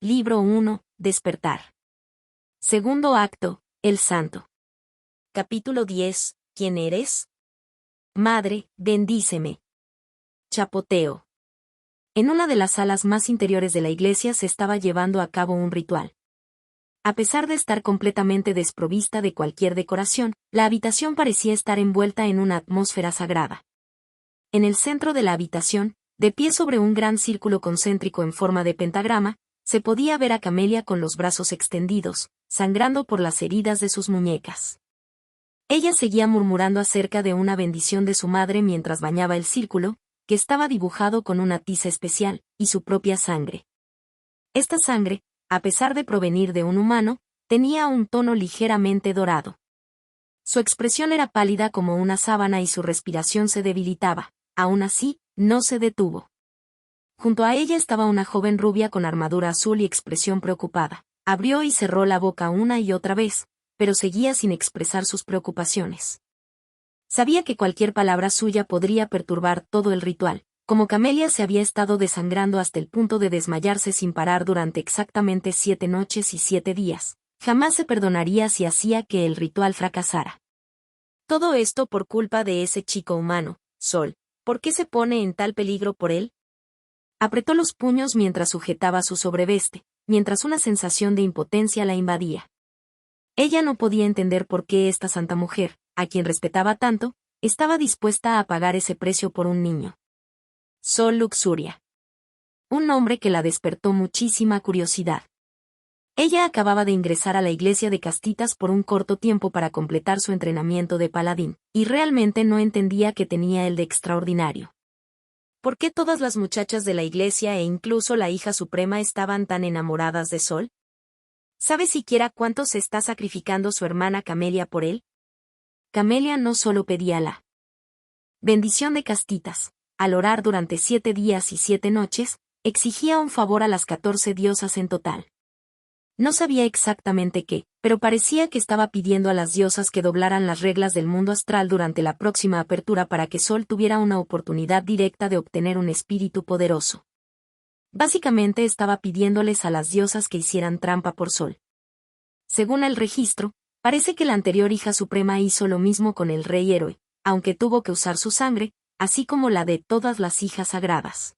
Libro 1, Despertar. Segundo acto, El Santo. Capítulo 10, ¿Quién eres? Madre, bendíceme. Chapoteo. En una de las salas más interiores de la iglesia se estaba llevando a cabo un ritual. A pesar de estar completamente desprovista de cualquier decoración, la habitación parecía estar envuelta en una atmósfera sagrada. En el centro de la habitación, de pie sobre un gran círculo concéntrico en forma de pentagrama, se podía ver a Camelia con los brazos extendidos, sangrando por las heridas de sus muñecas. Ella seguía murmurando acerca de una bendición de su madre mientras bañaba el círculo, que estaba dibujado con una tiza especial, y su propia sangre. Esta sangre, a pesar de provenir de un humano, tenía un tono ligeramente dorado. Su expresión era pálida como una sábana y su respiración se debilitaba. Aún así, no se detuvo. Junto a ella estaba una joven rubia con armadura azul y expresión preocupada. Abrió y cerró la boca una y otra vez, pero seguía sin expresar sus preocupaciones. Sabía que cualquier palabra suya podría perturbar todo el ritual. Como Camelia se había estado desangrando hasta el punto de desmayarse sin parar durante exactamente 7 noches y 7 días, jamás se perdonaría si hacía que el ritual fracasara. Todo esto por culpa de ese chico humano, Sol. ¿Por qué se pone en tal peligro por él? Apretó los puños mientras sujetaba su sobreveste, mientras una sensación de impotencia la invadía. Ella no podía entender por qué esta santa mujer, a quien respetaba tanto, estaba dispuesta a pagar ese precio por un niño. Sol Luxuria. Un nombre que la despertó muchísima curiosidad. Ella acababa de ingresar a la iglesia de Castitas por un corto tiempo para completar su entrenamiento de paladín, y realmente no entendía qué tenía él de extraordinario. ¿Por qué todas las muchachas de la iglesia e incluso la hija suprema estaban tan enamoradas de Sol? ¿Sabe siquiera cuánto se está sacrificando su hermana Camelia por él? Camelia no solo pedía la bendición de Castitas, al orar durante 7 días y 7 noches, exigía un favor a las 14 diosas en total. No sabía exactamente qué, pero parecía que estaba pidiendo a las diosas que doblaran las reglas del mundo astral durante la próxima apertura para que Sol tuviera una oportunidad directa de obtener un espíritu poderoso. Básicamente estaba pidiéndoles a las diosas que hicieran trampa por Sol. Según el registro, parece que la anterior hija suprema hizo lo mismo con el rey héroe, aunque tuvo que usar su sangre, así como la de todas las hijas sagradas.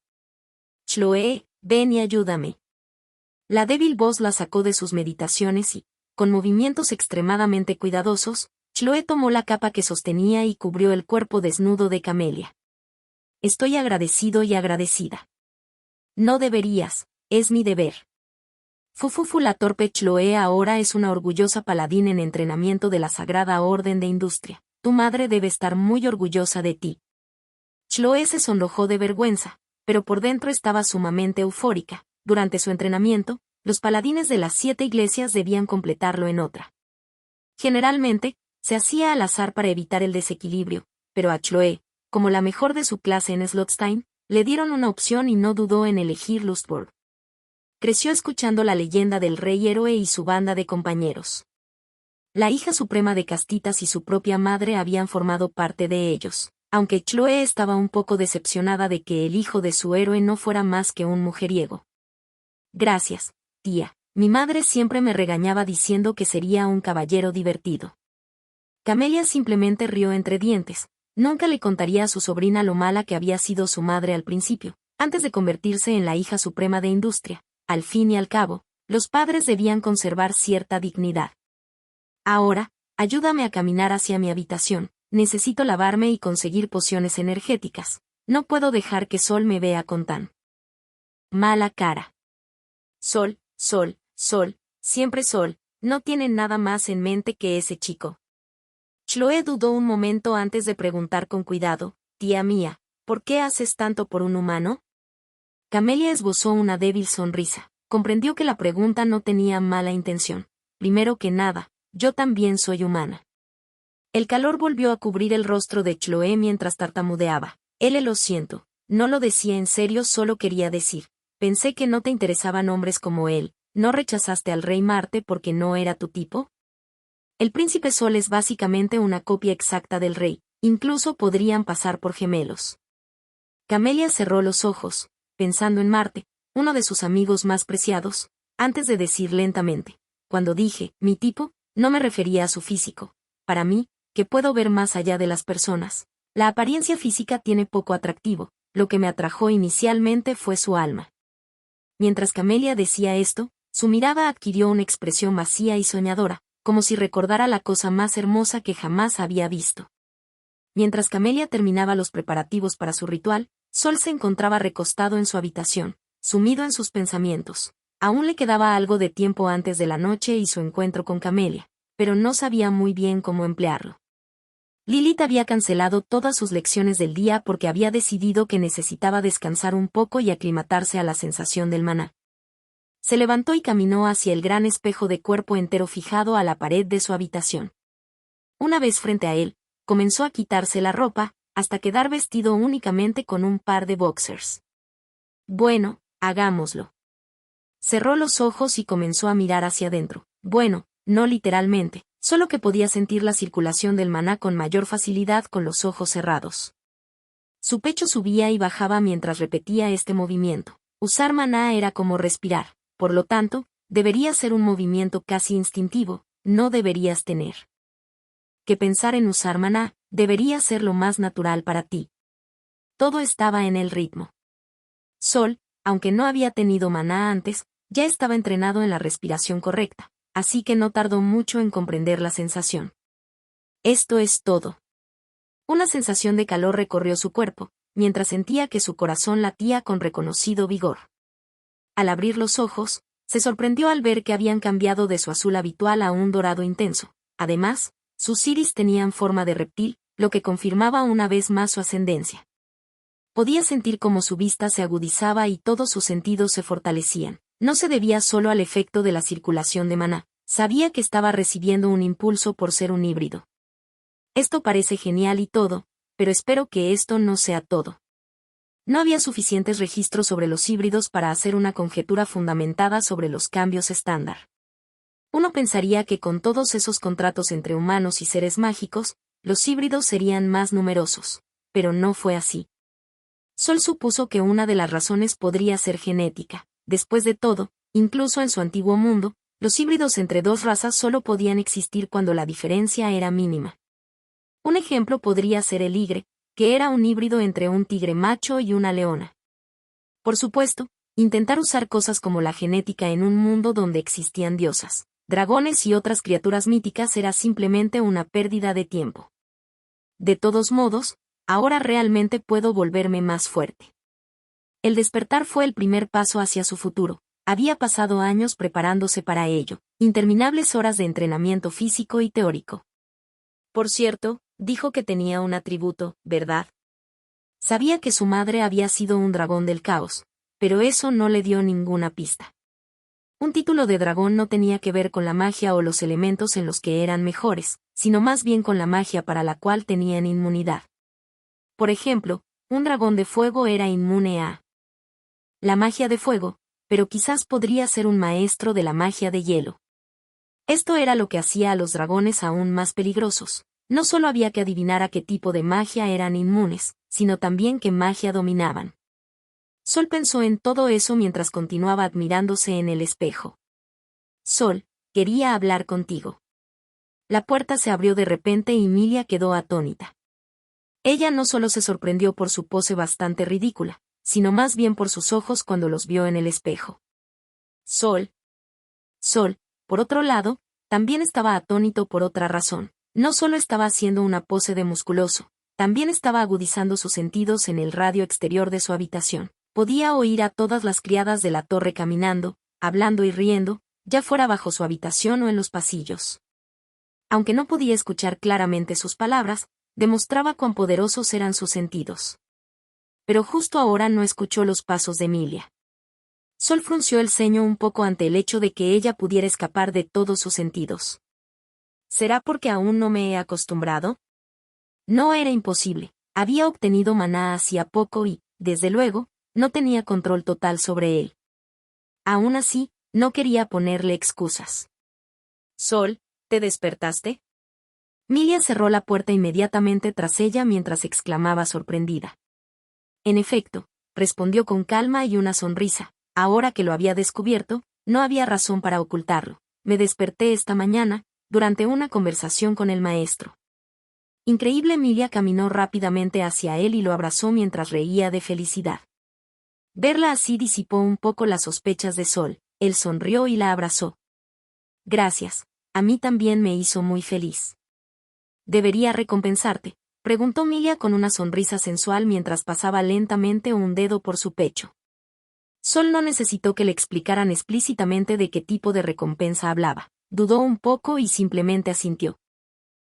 Chloe, ven y ayúdame. La débil voz la sacó de sus meditaciones y, con movimientos extremadamente cuidadosos, Chloe tomó la capa que sostenía y cubrió el cuerpo desnudo de Camelia. Estoy agradecido y agradecida. No deberías, es mi deber. Fufufu la torpe Chloe ahora es una orgullosa paladín en entrenamiento de la Sagrada Orden de Industria. Tu madre debe estar muy orgullosa de ti. Chloe se sonrojó de vergüenza, pero por dentro estaba sumamente eufórica. Durante su entrenamiento, los paladines de las 7 iglesias debían completarlo en otra. Generalmente, se hacía al azar para evitar el desequilibrio, pero a Chloe, como la mejor de su clase en Slotstein, le dieron una opción y no dudó en elegir Lustborg. Creció escuchando la leyenda del rey héroe y su banda de compañeros. La hija suprema de Castitas y su propia madre habían formado parte de ellos, aunque Chloe estaba un poco decepcionada de que el hijo de su héroe no fuera más que un mujeriego. Gracias, tía. Mi madre siempre me regañaba diciendo que sería un caballero divertido. Camelia simplemente rió entre dientes. Nunca le contaría a su sobrina lo mala que había sido su madre al principio, antes de convertirse en la hija suprema de Industria. Al fin y al cabo, los padres debían conservar cierta dignidad. Ahora, ayúdame a caminar hacia mi habitación. Necesito lavarme y conseguir pociones energéticas. No puedo dejar que Sol me vea con tan mala cara. Sol, Sol, Sol, siempre Sol, no tienen nada más en mente que ese chico. Chloe dudó un momento antes de preguntar con cuidado, tía mía, ¿por qué haces tanto por un humano? Camelia esbozó una débil sonrisa. Comprendió que la pregunta no tenía mala intención. Primero que nada, yo también soy humana. El calor volvió a cubrir el rostro de Chloe mientras tartamudeaba. Lo siento, no lo decía en serio, solo quería decir. Pensé que no te interesaban hombres como él. ¿No rechazaste al rey Marte porque no era tu tipo? El príncipe Sol es básicamente una copia exacta del rey, incluso podrían pasar por gemelos. Camelia cerró los ojos, pensando en Marte, uno de sus amigos más preciados, antes de decir lentamente. Cuando dije, mi tipo, no me refería a su físico. Para mí, que puedo ver más allá de las personas. La apariencia física tiene poco atractivo, lo que me atrajo inicialmente fue su alma. Mientras Camelia decía esto, su mirada adquirió una expresión vacía y soñadora, como si recordara la cosa más hermosa que jamás había visto. Mientras Camelia terminaba los preparativos para su ritual, Sol se encontraba recostado en su habitación, sumido en sus pensamientos. Aún le quedaba algo de tiempo antes de la noche y su encuentro con Camelia, pero no sabía muy bien cómo emplearlo. Lilith había cancelado todas sus lecciones del día porque había decidido que necesitaba descansar un poco y aclimatarse a la sensación del maná. Se levantó y caminó hacia el gran espejo de cuerpo entero fijado a la pared de su habitación. Una vez frente a él, comenzó a quitarse la ropa, hasta quedar vestido únicamente con un par de boxers. Bueno, hagámoslo. Cerró los ojos y comenzó a mirar hacia adentro. Bueno, no literalmente, solo que podía sentir la circulación del maná con mayor facilidad con los ojos cerrados. Su pecho subía y bajaba mientras repetía este movimiento. Usar maná era como respirar, por lo tanto, debería ser un movimiento casi instintivo, no deberías tener que pensar en usar maná, debería ser lo más natural para ti. Todo estaba en el ritmo. Sol, aunque no había tenido maná antes, ya estaba entrenado en la respiración correcta, así que no tardó mucho en comprender la sensación. Esto es todo. Una sensación de calor recorrió su cuerpo, mientras sentía que su corazón latía con reconocido vigor. Al abrir los ojos, se sorprendió al ver que habían cambiado de su azul habitual a un dorado intenso. Además, sus iris tenían forma de reptil, lo que confirmaba una vez más su ascendencia. Podía sentir cómo su vista se agudizaba y todos sus sentidos se fortalecían. No se debía solo al efecto de la circulación de maná, sabía que estaba recibiendo un impulso por ser un híbrido. Esto parece genial y todo, pero espero que esto no sea todo. No había suficientes registros sobre los híbridos para hacer una conjetura fundamentada sobre los cambios estándar. Uno pensaría que con todos esos contratos entre humanos y seres mágicos, los híbridos serían más numerosos, pero no fue así. Sol supuso que una de las razones podría ser genética. Después de todo, incluso en su antiguo mundo, los híbridos entre dos razas solo podían existir cuando la diferencia era mínima. Un ejemplo podría ser el Ygre, que era un híbrido entre un tigre macho y una leona. Por supuesto, intentar usar cosas como la genética en un mundo donde existían diosas, dragones y otras criaturas míticas era simplemente una pérdida de tiempo. De todos modos, ahora realmente puedo volverme más fuerte. El despertar fue el primer paso hacia su futuro. Había pasado años preparándose para ello, interminables horas de entrenamiento físico y teórico. Por cierto, dijo que tenía un atributo, ¿verdad? Sabía que su madre había sido un dragón del caos, pero eso no le dio ninguna pista. Un título de dragón no tenía que ver con la magia o los elementos en los que eran mejores, sino más bien con la magia para la cual tenían inmunidad. Por ejemplo, un dragón de fuego era inmune a la magia de fuego, pero quizás podría ser un maestro de la magia de hielo. Esto era lo que hacía a los dragones aún más peligrosos. No solo había que adivinar a qué tipo de magia eran inmunes, sino también qué magia dominaban. Sol pensó en todo eso mientras continuaba admirándose en el espejo. Sol, quería hablar contigo. La puerta se abrió de repente y Milia quedó atónita. Ella no solo se sorprendió por su pose bastante ridícula, sino más bien por sus ojos cuando los vio en el espejo. Sol, por otro lado, también estaba atónito por otra razón. No solo estaba haciendo una pose de musculoso, también estaba agudizando sus sentidos en el radio exterior de su habitación. Podía oír a todas las criadas de la torre caminando, hablando y riendo, ya fuera bajo su habitación o en los pasillos. Aunque no podía escuchar claramente sus palabras, demostraba cuán poderosos eran sus sentidos. Pero justo ahora no escuchó los pasos de Emilia. Sol frunció el ceño un poco ante el hecho de que ella pudiera escapar de todos sus sentidos. ¿Será porque aún no me he acostumbrado? No era imposible. Había obtenido maná hacía poco y, desde luego, no tenía control total sobre él. Aún así, no quería ponerle excusas. Sol, ¿te despertaste? Milia cerró la puerta inmediatamente tras ella mientras exclamaba sorprendida. En efecto, respondió con calma y una sonrisa. Ahora que lo había descubierto, no había razón para ocultarlo. Me desperté esta mañana, durante una conversación con el maestro. Increíble. Emilia caminó rápidamente hacia él y lo abrazó mientras reía de felicidad. Verla así disipó un poco las sospechas de Sol. Él sonrió y la abrazó. Gracias, a mí también me hizo muy feliz. ¿Debería recompensarte?, preguntó Emilia con una sonrisa sensual mientras pasaba lentamente un dedo por su pecho. Sol no necesitó que le explicaran explícitamente de qué tipo de recompensa hablaba. Dudó un poco y simplemente asintió.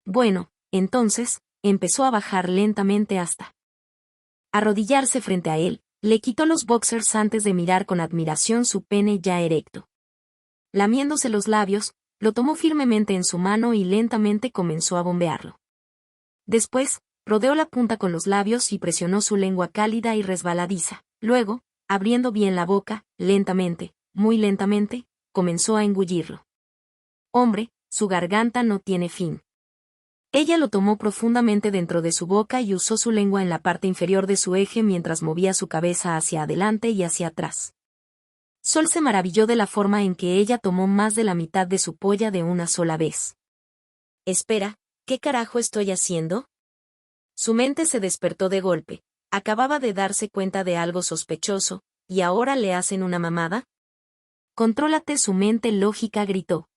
Bueno, entonces, empezó a bajar lentamente hasta arrodillarse frente a él. Le quitó los boxers antes de mirar con admiración su pene ya erecto. Lamiéndose los labios, lo tomó firmemente en su mano y lentamente comenzó a bombearlo. Después, rodeó la punta con los labios y presionó su lengua cálida y resbaladiza. Luego, abriendo bien la boca, lentamente, muy lentamente, comenzó a engullirlo. Hombre, su garganta no tiene fin. Ella lo tomó profundamente dentro de su boca y usó su lengua en la parte inferior de su eje mientras movía su cabeza hacia adelante y hacia atrás. Sol se maravilló de la forma en que ella tomó más de la mitad de su polla de una sola vez. Espera, ¿qué carajo estoy haciendo? Su mente se despertó de golpe. Acababa de darse cuenta de algo sospechoso, ¿y ahora le hacen una mamada? Contrólate, su mente lógica gritó.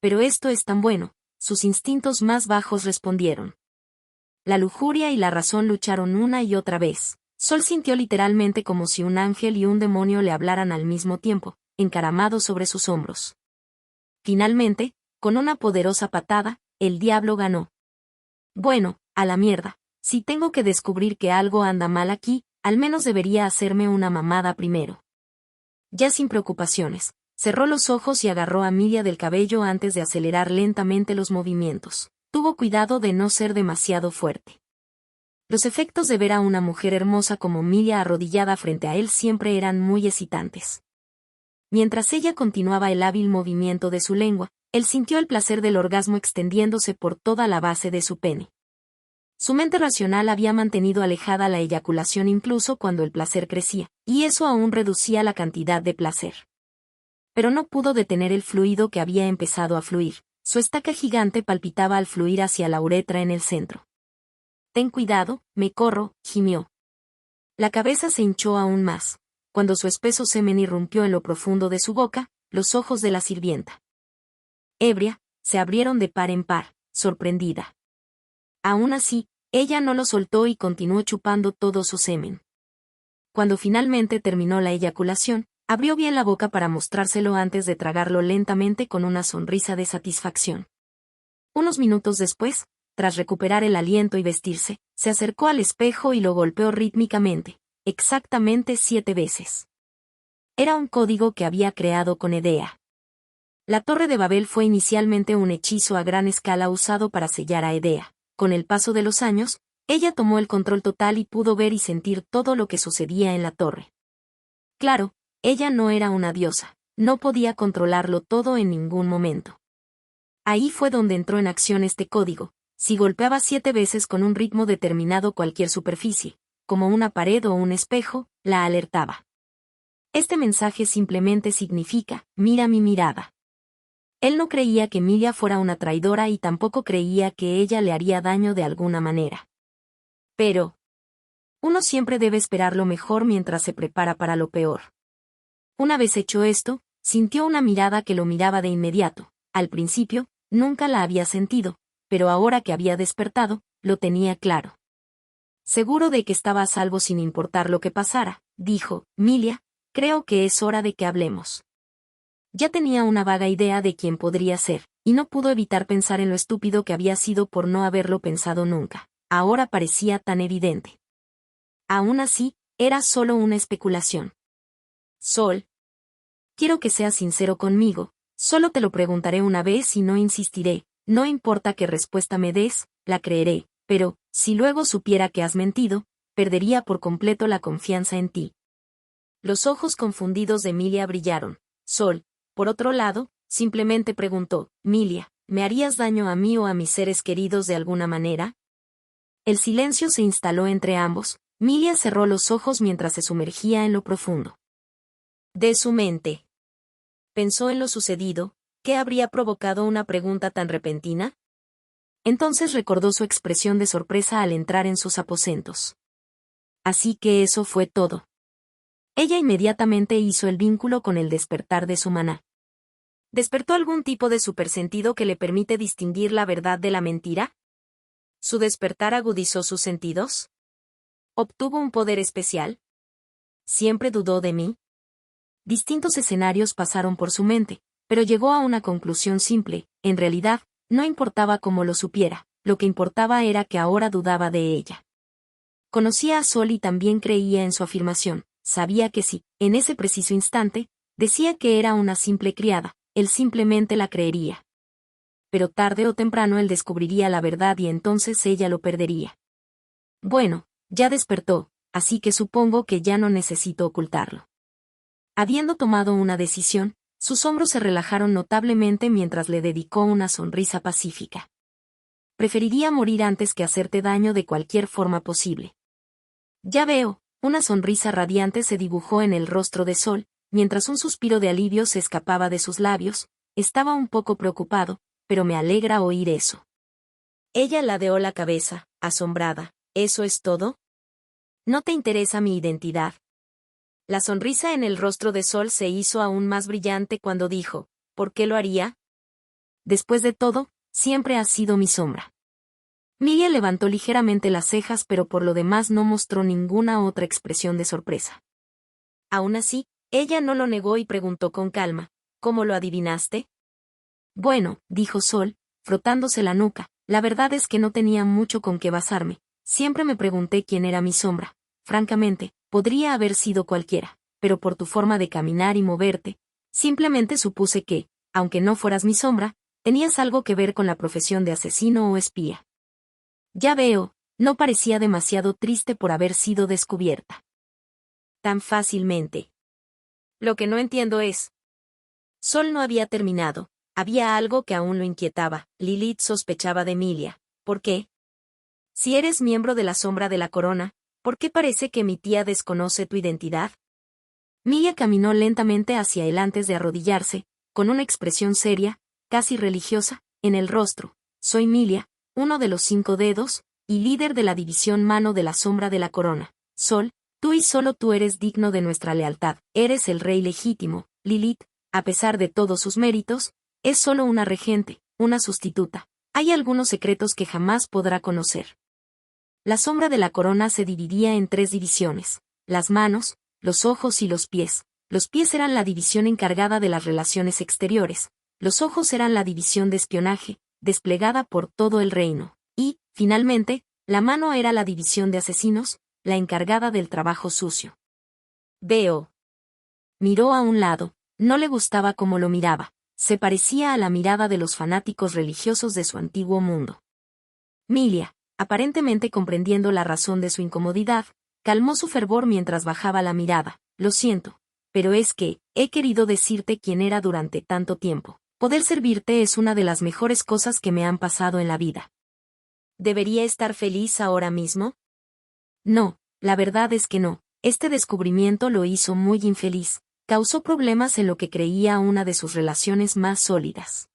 Pero esto es tan bueno. Sus instintos más bajos respondieron. La lujuria y la razón lucharon una y otra vez. Sol sintió literalmente como si un ángel y un demonio le hablaran al mismo tiempo, encaramados sobre sus hombros. Finalmente, con una poderosa patada, el diablo ganó. Bueno, a la mierda. Si tengo que descubrir que algo anda mal aquí, al menos debería hacerme una mamada primero. Ya sin preocupaciones. Cerró los ojos y agarró a Emilia del cabello antes de acelerar lentamente los movimientos. Tuvo cuidado de no ser demasiado fuerte. Los efectos de ver a una mujer hermosa como Emilia arrodillada frente a él siempre eran muy excitantes. Mientras ella continuaba el hábil movimiento de su lengua, él sintió el placer del orgasmo extendiéndose por toda la base de su pene. Su mente racional había mantenido alejada la eyaculación incluso cuando el placer crecía, y eso aún reducía la cantidad de placer. Pero no pudo detener el fluido que había empezado a fluir. Su estaca gigante palpitaba al fluir hacia la uretra en el centro. Ten cuidado, me corro, gimió. La cabeza se hinchó aún más. Cuando su espeso semen irrumpió en lo profundo de su boca, los ojos de la sirvienta, ebria, se abrieron de par en par, sorprendida. Aún así, ella no lo soltó y continuó chupando todo su semen. Cuando finalmente terminó la eyaculación, abrió bien la boca para mostrárselo antes de tragarlo lentamente con una sonrisa de satisfacción. Unos minutos después, tras recuperar el aliento y vestirse, se acercó al espejo y lo golpeó rítmicamente, exactamente 7 veces. Era un código que había creado con Edea. La Torre de Babel fue inicialmente un hechizo a gran escala usado para sellar a Edea. Con el paso de los años, ella tomó el control total y pudo ver y sentir todo lo que sucedía en la torre. Claro, ella no era una diosa, no podía controlarlo todo en ningún momento. Ahí fue donde entró en acción este código. Si golpeaba 7 veces con un ritmo determinado cualquier superficie, como una pared o un espejo, la alertaba. Este mensaje simplemente significa, mira mi mirada. Él no creía que Emilia fuera una traidora y tampoco creía que ella le haría daño de alguna manera. Pero uno siempre debe esperar lo mejor mientras se prepara para lo peor. Una vez hecho esto, sintió una mirada que lo miraba de inmediato. Al principio, nunca la había sentido, pero ahora que había despertado, lo tenía claro. Seguro de que estaba a salvo sin importar lo que pasara, dijo, Emilia, creo que es hora de que hablemos. Ya tenía una vaga idea de quién podría ser, y no pudo evitar pensar en lo estúpido que había sido por no haberlo pensado nunca. Ahora parecía tan evidente. Aún así, era solo una especulación. Sol, quiero que seas sincero conmigo, solo te lo preguntaré una vez y no insistiré, no importa qué respuesta me des, la creeré, pero, si luego supiera que has mentido, perdería por completo la confianza en ti. Los ojos confundidos de Emilia brillaron. Sol, por otro lado, simplemente preguntó, Emilia, ¿me harías daño a mí o a mis seres queridos de alguna manera? El silencio se instaló entre ambos. Emilia cerró los ojos mientras se sumergía en lo profundo de su mente. Pensó en lo sucedido, ¿qué habría provocado una pregunta tan repentina? Entonces recordó su expresión de sorpresa al entrar en sus aposentos. Así que eso fue todo. Ella inmediatamente hizo el vínculo con el despertar de su maná. ¿Despertó algún tipo de supersentido que le permite distinguir la verdad de la mentira? ¿Su despertar agudizó sus sentidos? ¿Obtuvo un poder especial? ¿Siempre dudó de mí? Distintos escenarios pasaron por su mente, pero llegó a una conclusión simple: en realidad, no importaba cómo lo supiera, lo que importaba era que ahora dudaba de ella. Conocía a Sol y también creía en su afirmación. Sabía que si, en ese preciso instante, decía que era una simple criada, él simplemente la creería. Pero tarde o temprano él descubriría la verdad y entonces ella lo perdería. Bueno, ya despertó, así que supongo que ya no necesito ocultarlo. Habiendo tomado una decisión, sus hombros se relajaron notablemente mientras le dedicó una sonrisa pacífica. Preferiría morir antes que hacerte daño de cualquier forma posible. Ya veo, una sonrisa radiante se dibujó en el rostro de Sol, mientras un suspiro de alivio se escapaba de sus labios. Estaba un poco preocupado, pero me alegra oír eso. Ella ladeó la cabeza, asombrada. ¿Eso es todo? ¿No te interesa mi identidad? La sonrisa en el rostro de Sol se hizo aún más brillante cuando dijo, ¿por qué lo haría? Después de todo, siempre has sido mi sombra. Miguel levantó ligeramente las cejas, pero por lo demás no mostró ninguna otra expresión de sorpresa. Aún así, ella no lo negó y preguntó con calma, ¿cómo lo adivinaste? Bueno, dijo Sol, frotándose la nuca, la verdad es que no tenía mucho con qué basarme. Siempre me pregunté quién era mi sombra. Francamente, podría haber sido cualquiera, pero por tu forma de caminar y moverte, simplemente supuse que, aunque no fueras mi sombra, tenías algo que ver con la profesión de asesino o espía. Ya veo, no parecía demasiado triste por haber sido descubierta tan fácilmente. Lo que no entiendo es... Sol no había terminado. Había algo que aún lo inquietaba. Lilith sospechaba de Emilia. ¿Por qué? Si eres miembro de la sombra de la corona, ¿por qué parece que mi tía desconoce tu identidad? Emilia caminó lentamente hacia él antes de arrodillarse, con una expresión seria, casi religiosa, en el rostro. Soy Emilia, uno de los 5 dedos, y líder de la división mano de la sombra de la corona. Sol, tú y solo tú eres digno de nuestra lealtad. Eres el rey legítimo. Lilith, a pesar de todos sus méritos, es solo una regente, una sustituta. Hay algunos secretos que jamás podrá conocer. La sombra de la corona se dividía en 3 divisiones: las manos, los ojos y los pies. Los pies eran la división encargada de las relaciones exteriores. Los ojos eran la división de espionaje, desplegada por todo el reino. Y, finalmente, la mano era la división de asesinos, la encargada del trabajo sucio. Veo. Miró a un lado. No le gustaba cómo lo miraba. Se parecía a la mirada de los fanáticos religiosos de su antiguo mundo. Emilia, aparentemente comprendiendo la razón de su incomodidad, calmó su fervor mientras bajaba la mirada. Lo siento, pero es que, he querido decirte quién era durante tanto tiempo. Poder servirte es una de las mejores cosas que me han pasado en la vida. ¿Debería estar feliz ahora mismo? No, la verdad es que no. Este descubrimiento lo hizo muy infeliz. Causó problemas en lo que creía una de sus relaciones más sólidas.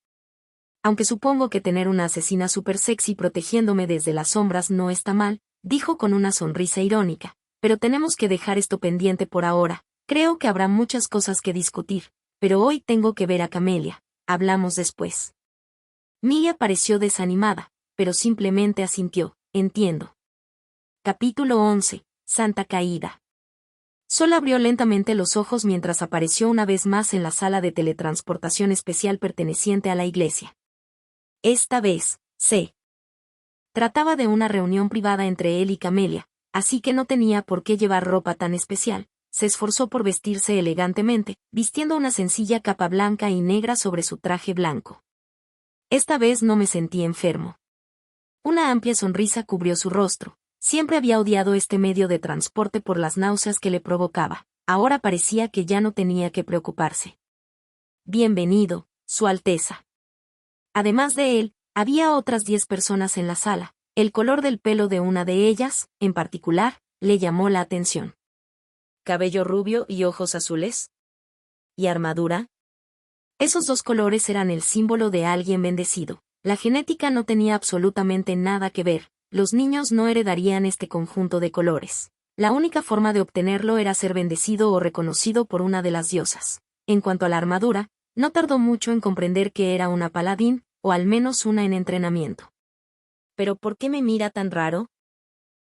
Aunque supongo que tener una asesina super sexy protegiéndome desde las sombras no está mal, dijo con una sonrisa irónica, pero tenemos que dejar esto pendiente por ahora. Creo que habrá muchas cosas que discutir, pero hoy tengo que ver a Camelia. Hablamos después. Mia pareció desanimada, pero simplemente asintió. Entiendo. Capítulo 11. Santa Caída. Sol abrió lentamente los ojos mientras apareció una vez más en la sala de teletransportación especial perteneciente a la iglesia. Esta vez, se trataba de una reunión privada entre él y Camelia, así que no tenía por qué llevar ropa tan especial. Se esforzó por vestirse elegantemente, vistiendo una sencilla capa blanca y negra sobre su traje blanco. Esta vez no me sentí enfermo. Una amplia sonrisa cubrió su rostro. Siempre había odiado este medio de transporte por las náuseas que le provocaba. Ahora parecía que ya no tenía que preocuparse. Bienvenido, Su Alteza. Además de él, había otras 10 personas en la sala. El color del pelo de una de ellas, en particular, le llamó la atención. ¿Cabello rubio y ojos azules? ¿Y armadura? Esos dos colores eran el símbolo de alguien bendecido. La genética no tenía absolutamente nada que ver, los niños no heredarían este conjunto de colores. La única forma de obtenerlo era ser bendecido o reconocido por una de las diosas. En cuanto a la armadura, no tardó mucho en comprender que era una paladín, o al menos una en entrenamiento. ¿Pero por qué me mira tan raro?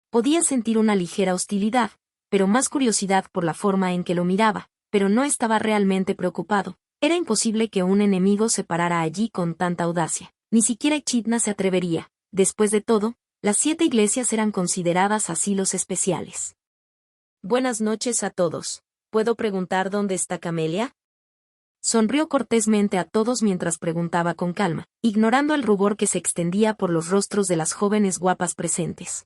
Podía sentir una ligera hostilidad, pero más curiosidad por la forma en que lo miraba, pero no estaba realmente preocupado. Era imposible que un enemigo se parara allí con tanta audacia. Ni siquiera Echidna se atrevería. Después de todo, las 7 iglesias eran consideradas asilos especiales. Buenas noches a todos. ¿Puedo preguntar dónde está Camelia? Sonrió cortésmente a todos mientras preguntaba con calma, ignorando el rubor que se extendía por los rostros de las jóvenes guapas presentes.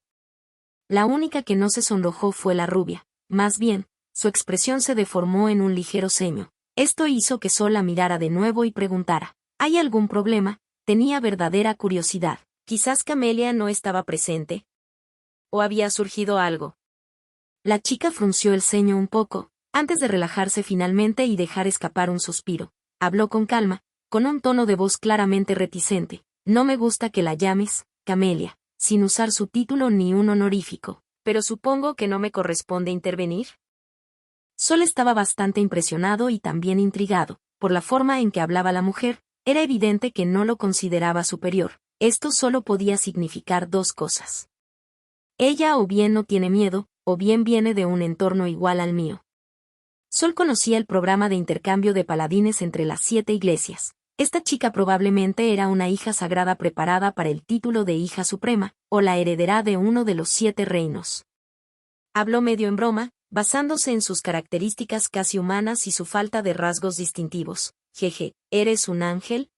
La única que no se sonrojó fue la rubia. Más bien, su expresión se deformó en un ligero ceño. Esto hizo que Sol la mirara de nuevo y preguntara, ¿hay algún problema? Tenía verdadera curiosidad. Quizás Camelia no estaba presente. ¿O había surgido algo? La chica frunció el ceño un poco, antes de relajarse finalmente y dejar escapar un suspiro. Habló con calma, con un tono de voz claramente reticente. No me gusta que la llames Camelia, sin usar su título ni un honorífico. Pero supongo que no me corresponde intervenir. Sol estaba bastante impresionado y también intrigado. Por la forma en que hablaba la mujer, era evidente que no lo consideraba superior. Esto solo podía significar dos cosas. Ella o bien no tiene miedo, o bien viene de un entorno igual al mío. Sol conocía el programa de intercambio de paladines entre las 7 iglesias. Esta chica probablemente era una hija sagrada preparada para el título de hija suprema, o la heredera de uno de los 7 reinos. Habló medio en broma, basándose en sus características casi humanas y su falta de rasgos distintivos. Jeje, ¿eres un ángel?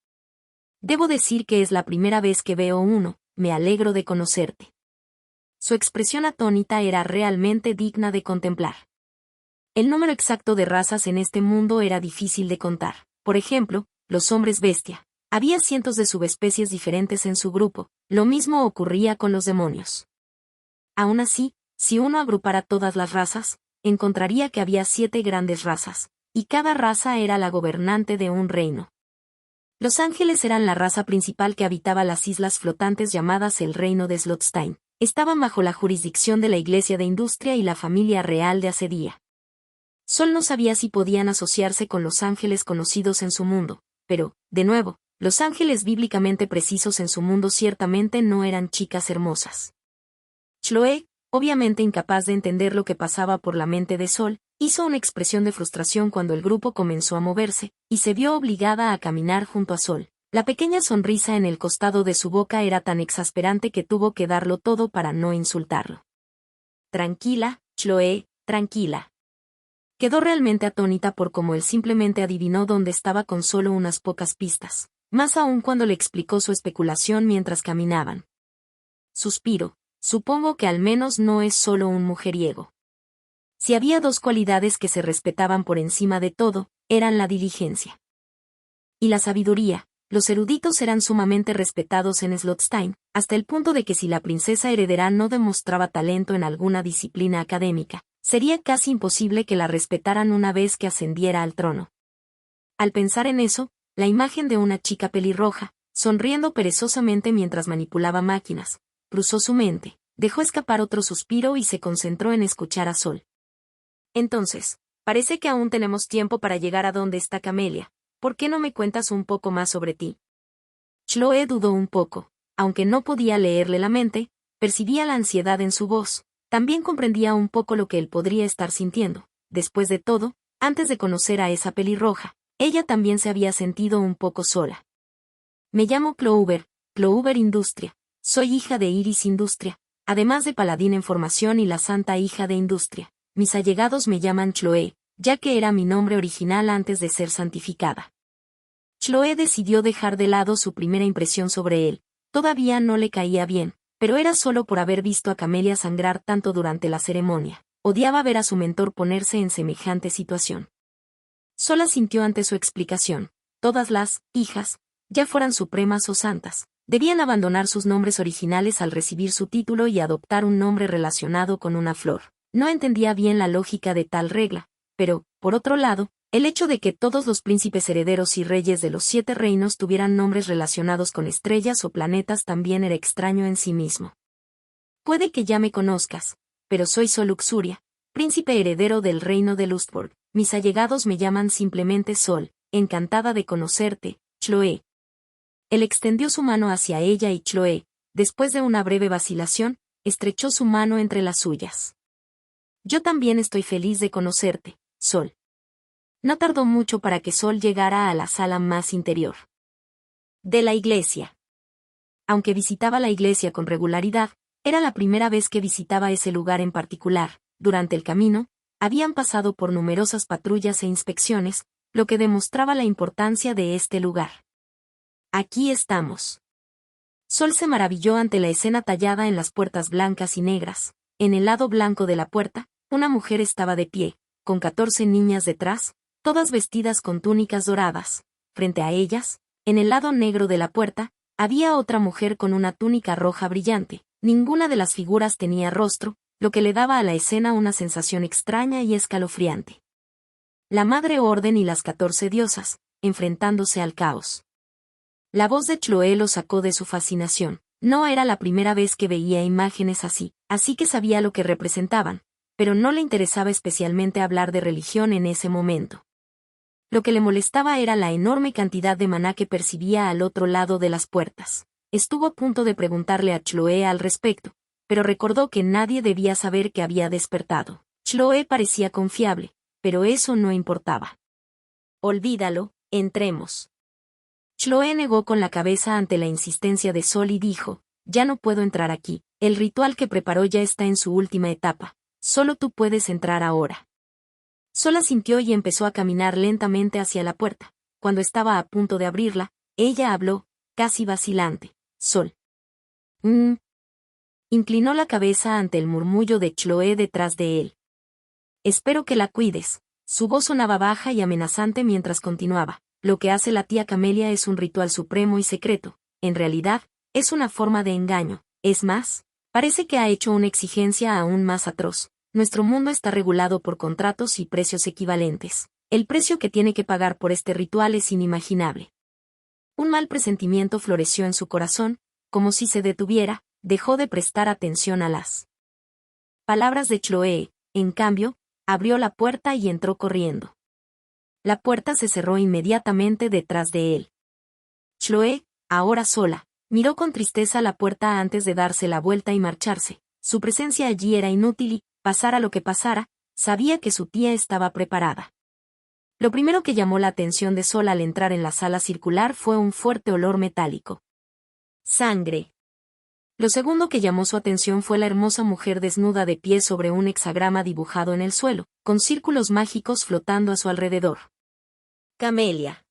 Debo decir que es la primera vez que veo uno, me alegro de conocerte. Su expresión atónita era realmente digna de contemplar. El número exacto de razas en este mundo era difícil de contar. Por ejemplo, los hombres bestia. Había cientos de subespecies diferentes en su grupo, lo mismo ocurría con los demonios. Aún así, si uno agrupara todas las razas, encontraría que había 7 grandes razas, y cada raza era la gobernante de un reino. Los ángeles eran la raza principal que habitaba las islas flotantes llamadas el reino de Slotstein. Estaban bajo la jurisdicción de la Iglesia de Industria y la familia real de Acedia. Sol no sabía si podían asociarse con los ángeles conocidos en su mundo, pero, de nuevo, los ángeles bíblicamente precisos en su mundo ciertamente no eran chicas hermosas. Chloe, obviamente incapaz de entender lo que pasaba por la mente de Sol, hizo una expresión de frustración cuando el grupo comenzó a moverse, y se vio obligada a caminar junto a Sol. La pequeña sonrisa en el costado de su boca era tan exasperante que tuvo que darlo todo para no insultarlo. Tranquila, Chloe, tranquila. Quedó realmente atónita por cómo él simplemente adivinó dónde estaba con solo unas pocas pistas, más aún cuando le explicó su especulación mientras caminaban. Suspiro, supongo que al menos no es solo un mujeriego. Si había 2 cualidades que se respetaban por encima de todo, eran la diligencia y la sabiduría. Los eruditos eran sumamente respetados en Slotstein, hasta el punto de que si la princesa heredera no demostraba talento en alguna disciplina académica, sería casi imposible que la respetaran una vez que ascendiera al trono. Al pensar en eso, la imagen de una chica pelirroja, sonriendo perezosamente mientras manipulaba máquinas, cruzó su mente, dejó escapar otro suspiro y se concentró en escuchar a Sol. Entonces, parece que aún tenemos tiempo para llegar a donde está Camelia. ¿Por qué no me cuentas un poco más sobre ti? Chloe dudó un poco. Aunque no podía leerle la mente, percibía la ansiedad en su voz. También comprendía un poco lo que él podría estar sintiendo. Después de todo, antes de conocer a esa pelirroja, ella también se había sentido un poco sola. Me llamo Clover, Clover Industria. Soy hija de Iris Industria, además de paladín en formación y la santa hija de Industria. Mis allegados me llaman Chloe, ya que era mi nombre original antes de ser santificada. Chloe decidió dejar de lado su primera impresión sobre él. Todavía no le caía bien, pero era solo por haber visto a Camelia sangrar tanto durante la ceremonia. Odiaba ver a su mentor ponerse en semejante situación. Sola sintió ante su explicación. Todas las hijas, ya fueran supremas o santas, debían abandonar sus nombres originales al recibir su título y adoptar un nombre relacionado con una flor. No entendía bien la lógica de tal regla, pero, por otro lado, El hecho de que todos los príncipes herederos y reyes de los 7 reinos tuvieran nombres relacionados con estrellas o planetas también era extraño en sí mismo. Puede que ya me conozcas, pero soy Sol Luxuria, príncipe heredero del reino de Lustborg. Mis allegados me llaman simplemente Sol, encantada de conocerte, Chloe. Él extendió su mano hacia ella y Chloe, después de una breve vacilación, estrechó su mano entre las suyas. Yo también estoy feliz de conocerte, Sol. No tardó mucho para que Sol llegara a la sala más interior de la iglesia. Aunque visitaba la iglesia con regularidad, era la primera vez que visitaba ese lugar en particular. Durante el camino, habían pasado por numerosas patrullas e inspecciones, lo que demostraba la importancia de este lugar. Aquí estamos. Sol se maravilló ante la escena tallada en las puertas blancas y negras. En el lado blanco de la puerta, una mujer estaba de pie, con 14 niñas detrás, todas vestidas con túnicas doradas. Frente a ellas, en el lado negro de la puerta, había otra mujer con una túnica roja brillante. Ninguna de las figuras tenía rostro, lo que le daba a la escena una sensación extraña y escalofriante. La Madre Orden y las 14 diosas, enfrentándose al caos. La voz de Chloe lo sacó de su fascinación. No era la primera vez que veía imágenes así que sabía lo que representaban, pero no le interesaba especialmente hablar de religión en ese momento. Lo que le molestaba era la enorme cantidad de maná que percibía al otro lado de las puertas. Estuvo a punto de preguntarle a Chloe al respecto, pero recordó que nadie debía saber que había despertado. Chloe parecía confiable, pero eso no importaba. Olvídalo, entremos. Chloe negó con la cabeza ante la insistencia de Sol y dijo, ya no puedo entrar aquí, el ritual que preparó ya está en su última etapa, solo tú puedes entrar ahora. Sol asintió y empezó a caminar lentamente hacia la puerta. Cuando estaba a punto de abrirla, ella habló, casi vacilante, Sol. Inclinó la cabeza ante el murmullo de Chloe detrás de él. Espero que la cuides. Su voz sonaba baja y amenazante mientras continuaba. Lo que hace la tía Camelia es un ritual supremo y secreto. En realidad, es una forma de engaño. Es más, parece que ha hecho una exigencia aún más atroz. Nuestro mundo está regulado por contratos y precios equivalentes. El precio que tiene que pagar por este ritual es inimaginable. Un mal presentimiento floreció en su corazón, como si se detuviera, dejó de prestar atención a las palabras de Chloe. En cambio, abrió la puerta y entró corriendo. La puerta se cerró inmediatamente detrás de él. Chloe, ahora sola, miró con tristeza la puerta antes de darse la vuelta y marcharse. Su presencia allí era inútil y, pasara lo que pasara, sabía que su tía estaba preparada. Lo primero que llamó la atención de Sol al entrar en la sala circular fue un fuerte olor metálico. Sangre. Lo segundo que llamó su atención fue la hermosa mujer desnuda de pie sobre un hexagrama dibujado en el suelo, con círculos mágicos flotando a su alrededor. Camelia.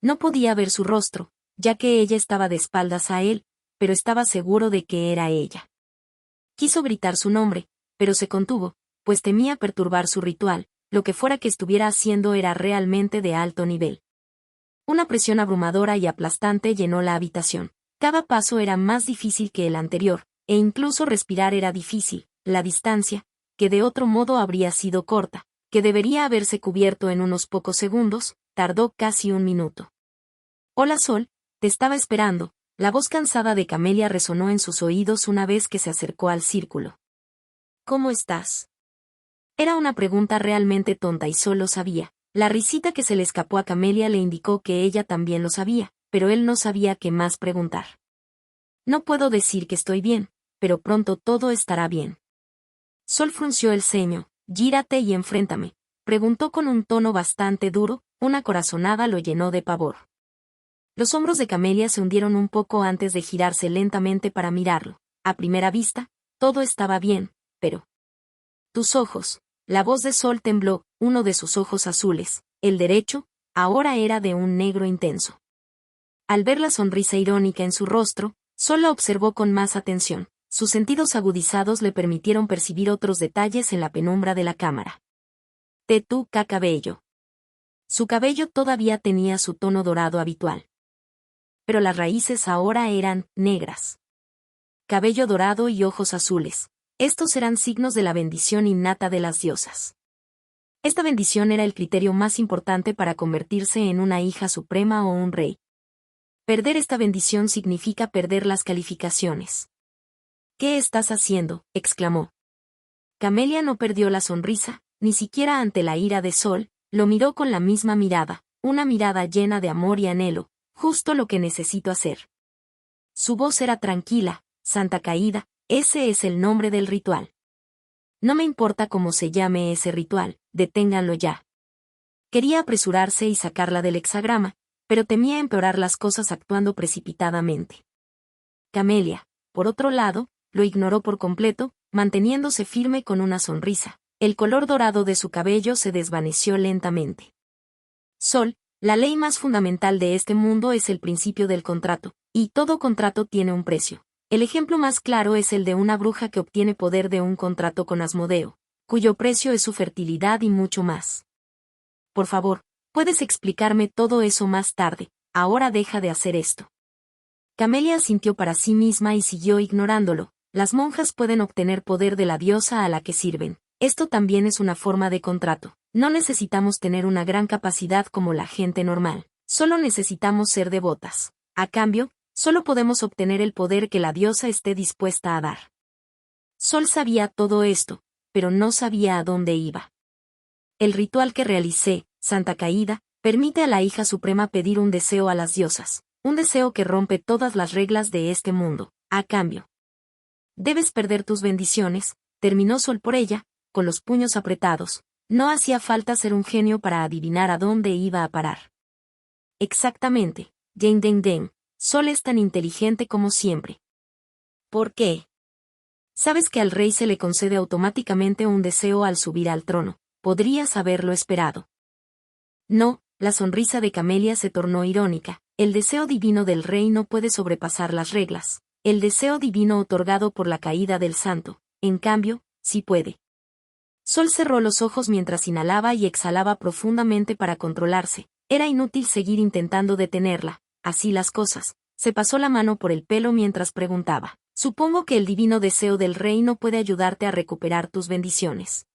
No podía ver su rostro, ya que ella estaba de espaldas a él, pero estaba seguro de que era ella. Quiso gritar su nombre, pero se contuvo, pues temía perturbar su ritual. Lo que fuera que estuviera haciendo era realmente de alto nivel. Una presión abrumadora y aplastante llenó la habitación. Cada paso era más difícil que el anterior, e incluso respirar era difícil. La distancia, que de otro modo habría sido corta, que debería haberse cubierto en unos pocos segundos, tardó casi un minuto. Hola Sol, te estaba esperando. La voz cansada de Camelia resonó en sus oídos una vez que se acercó al círculo. ¿Cómo estás? Era una pregunta realmente tonta y Sol lo sabía. La risita que se le escapó a Camelia le indicó que ella también lo sabía, pero él no sabía qué más preguntar. No puedo decir que estoy bien, pero pronto todo estará bien. Sol frunció el ceño. Gírate y enfréntame, preguntó con un tono bastante duro. Una corazonada lo llenó de pavor. Los hombros de Camelia se hundieron un poco antes de girarse lentamente para mirarlo. A primera vista, todo estaba bien, pero... Tus ojos. La voz de Sol tembló. Uno de sus ojos azules, el derecho, ahora era de un negro intenso. Al ver la sonrisa irónica en su rostro, Sol la observó con más atención. Sus sentidos agudizados le permitieron percibir otros detalles en la penumbra de la cámara. Tetuca cabello. Su cabello todavía tenía su tono dorado habitual. Pero las raíces ahora eran negras. Cabello dorado y ojos azules. Estos eran signos de la bendición innata de las diosas. Esta bendición era el criterio más importante para convertirse en una hija suprema o un rey. Perder esta bendición significa perder las calificaciones. ¿Qué estás haciendo?, exclamó. Camelia no perdió la sonrisa, ni siquiera ante la ira de Sol, lo miró con la misma mirada, una mirada llena de amor y anhelo, justo lo que necesito hacer. Su voz era tranquila, Santa Caída, ese es el nombre del ritual. No me importa cómo se llame ese ritual, deténganlo ya. Quería apresurarse y sacarla del hexagrama, pero temía empeorar las cosas actuando precipitadamente. Camelia, por otro lado, lo ignoró por completo, manteniéndose firme con una sonrisa. El color dorado de su cabello se desvaneció lentamente. Sol, la ley más fundamental de este mundo es el principio del contrato, y todo contrato tiene un precio. El ejemplo más claro es el de una bruja que obtiene poder de un contrato con Asmodeo, cuyo precio es su fertilidad y mucho más. Por favor, puedes explicarme todo eso más tarde, ahora deja de hacer esto. Camelia asintió para sí misma y siguió ignorándolo. Las monjas pueden obtener poder de la diosa a la que sirven. Esto también es una forma de contrato. No necesitamos tener una gran capacidad como la gente normal. Solo necesitamos ser devotas. A cambio, solo podemos obtener el poder que la diosa esté dispuesta a dar. Sol sabía todo esto, pero no sabía a dónde iba. El ritual que realicé, Santa Caída, permite a la hija suprema pedir un deseo a las diosas, un deseo que rompe todas las reglas de este mundo. A cambio, debes perder tus bendiciones, terminó Sol por ella, con los puños apretados. No hacía falta ser un genio para adivinar a dónde iba a parar. Exactamente, Jane Den. Sol es tan inteligente como siempre. ¿Por qué? Sabes que al rey se le concede automáticamente un deseo al subir al trono. Podrías haberlo esperado. No, la sonrisa de Camelia se tornó irónica. El deseo divino del rey no puede sobrepasar las reglas. El deseo divino otorgado por la caída del santo, en cambio, sí puede. Sol cerró los ojos mientras inhalaba y exhalaba profundamente para controlarse. Era inútil seguir intentando detenerla. Así las cosas. Se pasó la mano por el pelo mientras preguntaba. Supongo que el divino deseo del rey no puede ayudarte a recuperar tus bendiciones.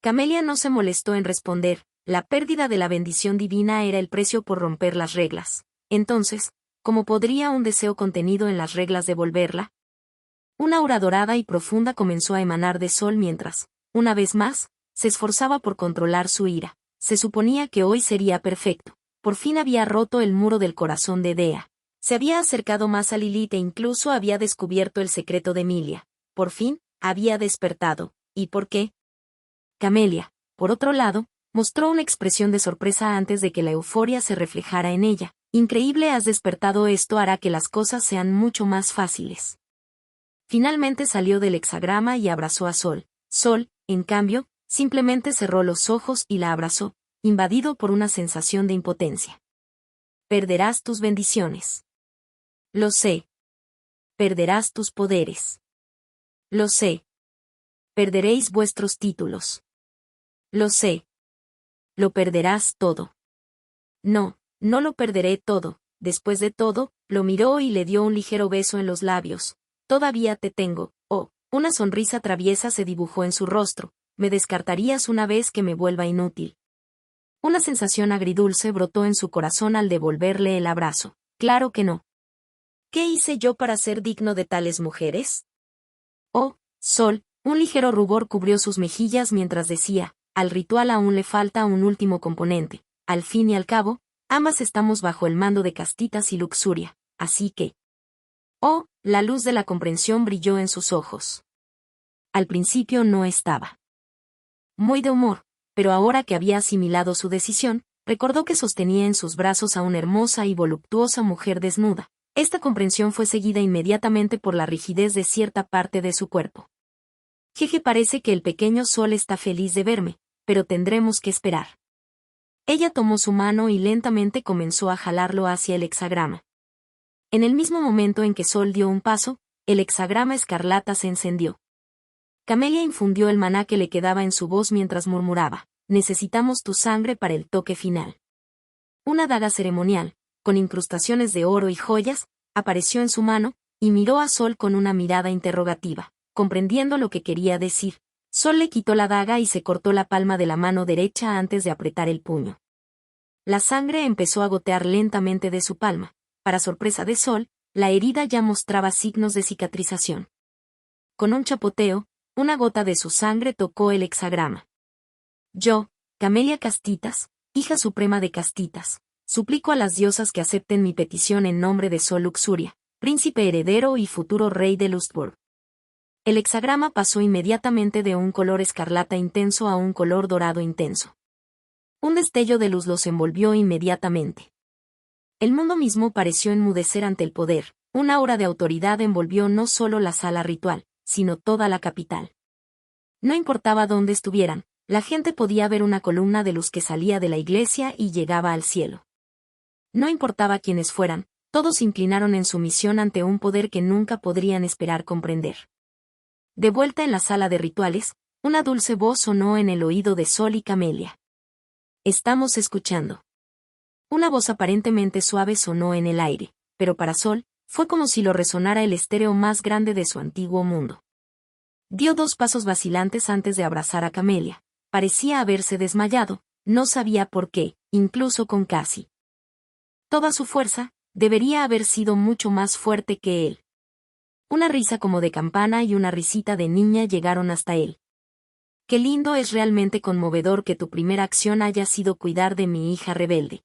Camelia no se molestó en responder. La pérdida de la bendición divina era el precio por romper las reglas. Entonces, ¿cómo podría un deseo contenido en las reglas devolverla? Una aura dorada y profunda comenzó a emanar de Sol mientras, una vez más, se esforzaba por controlar su ira. Se suponía que hoy sería perfecto. Por fin había roto el muro del corazón de Dea. Se había acercado más a Lilith e incluso había descubierto el secreto de Emilia. Por fin, había despertado. ¿Y por qué? Camelia, por otro lado, mostró una expresión de sorpresa antes de que la euforia se reflejara en ella. Increíble, has despertado, esto hará que las cosas sean mucho más fáciles. Finalmente salió del hexagrama y abrazó a Sol. Sol, en cambio, simplemente cerró los ojos y la abrazó, invadido por una sensación de impotencia. Perderás tus bendiciones. Lo sé. Perderás tus poderes. Lo sé. Perderéis vuestros títulos. Lo sé. Lo perderás todo. No, no lo perderé todo. Después de todo, lo miró y le dio un ligero beso en los labios. Todavía te tengo. Oh, una sonrisa traviesa se dibujó en su rostro. Me descartarías una vez que me vuelva inútil. Una sensación agridulce brotó en su corazón al devolverle el abrazo. Claro que no. ¿Qué hice yo para ser digno de tales mujeres? Oh, Sol, un ligero rubor cubrió sus mejillas mientras decía, al ritual aún le falta un último componente. Al fin y al cabo, ambas estamos bajo el mando de castitas y luxuria, así que... Oh, la luz de la comprensión brilló en sus ojos. Al principio no estaba muy de humor, pero ahora que había asimilado su decisión, recordó que sostenía en sus brazos a una hermosa y voluptuosa mujer desnuda. Esta comprensión fue seguida inmediatamente por la rigidez de cierta parte de su cuerpo. Jeje, parece que el pequeño Sol está feliz de verme, pero tendremos que esperar. Ella tomó su mano y lentamente comenzó a jalarlo hacia el hexagrama. En el mismo momento en que Sol dio un paso, el hexagrama escarlata se encendió. Camelia infundió el maná que le quedaba en su voz mientras murmuraba, necesitamos tu sangre para el toque final. Una daga ceremonial, con incrustaciones de oro y joyas, apareció en su mano, y miró a Sol con una mirada interrogativa. Comprendiendo lo que quería decir, Sol le quitó la daga y se cortó la palma de la mano derecha antes de apretar el puño. La sangre empezó a gotear lentamente de su palma. Para sorpresa de Sol, la herida ya mostraba signos de cicatrización. Con un chapoteo, una gota de su sangre tocó el hexagrama. Yo, Camelia Castitas, hija suprema de Castitas, suplico a las diosas que acepten mi petición en nombre de Sol Luxuria, príncipe heredero y futuro rey de Lustburg. El hexagrama pasó inmediatamente de un color escarlata intenso a un color dorado intenso. Un destello de luz los envolvió inmediatamente. El mundo mismo pareció enmudecer ante el poder, una aura de autoridad envolvió no solo la sala ritual, sino toda la capital. No importaba dónde estuvieran, la gente podía ver una columna de luz que salía de la iglesia y llegaba al cielo. No importaba quiénes fueran, todos se inclinaron en sumisión ante un poder que nunca podrían esperar comprender. De vuelta en la sala de rituales, una dulce voz sonó en el oído de Sol y Camelia. Estamos escuchando. Una voz aparentemente suave sonó en el aire, pero para Sol, fue como si lo resonara el estéreo más grande de su antiguo mundo. Dio 2 pasos vacilantes antes de abrazar a Camelia. Parecía haberse desmayado, no sabía por qué, incluso con Cassie. Toda su fuerza, debería haber sido mucho más fuerte que él. Una risa como de campana y una risita de niña llegaron hasta él. Qué lindo, es realmente conmovedor que tu primera acción haya sido cuidar de mi hija rebelde.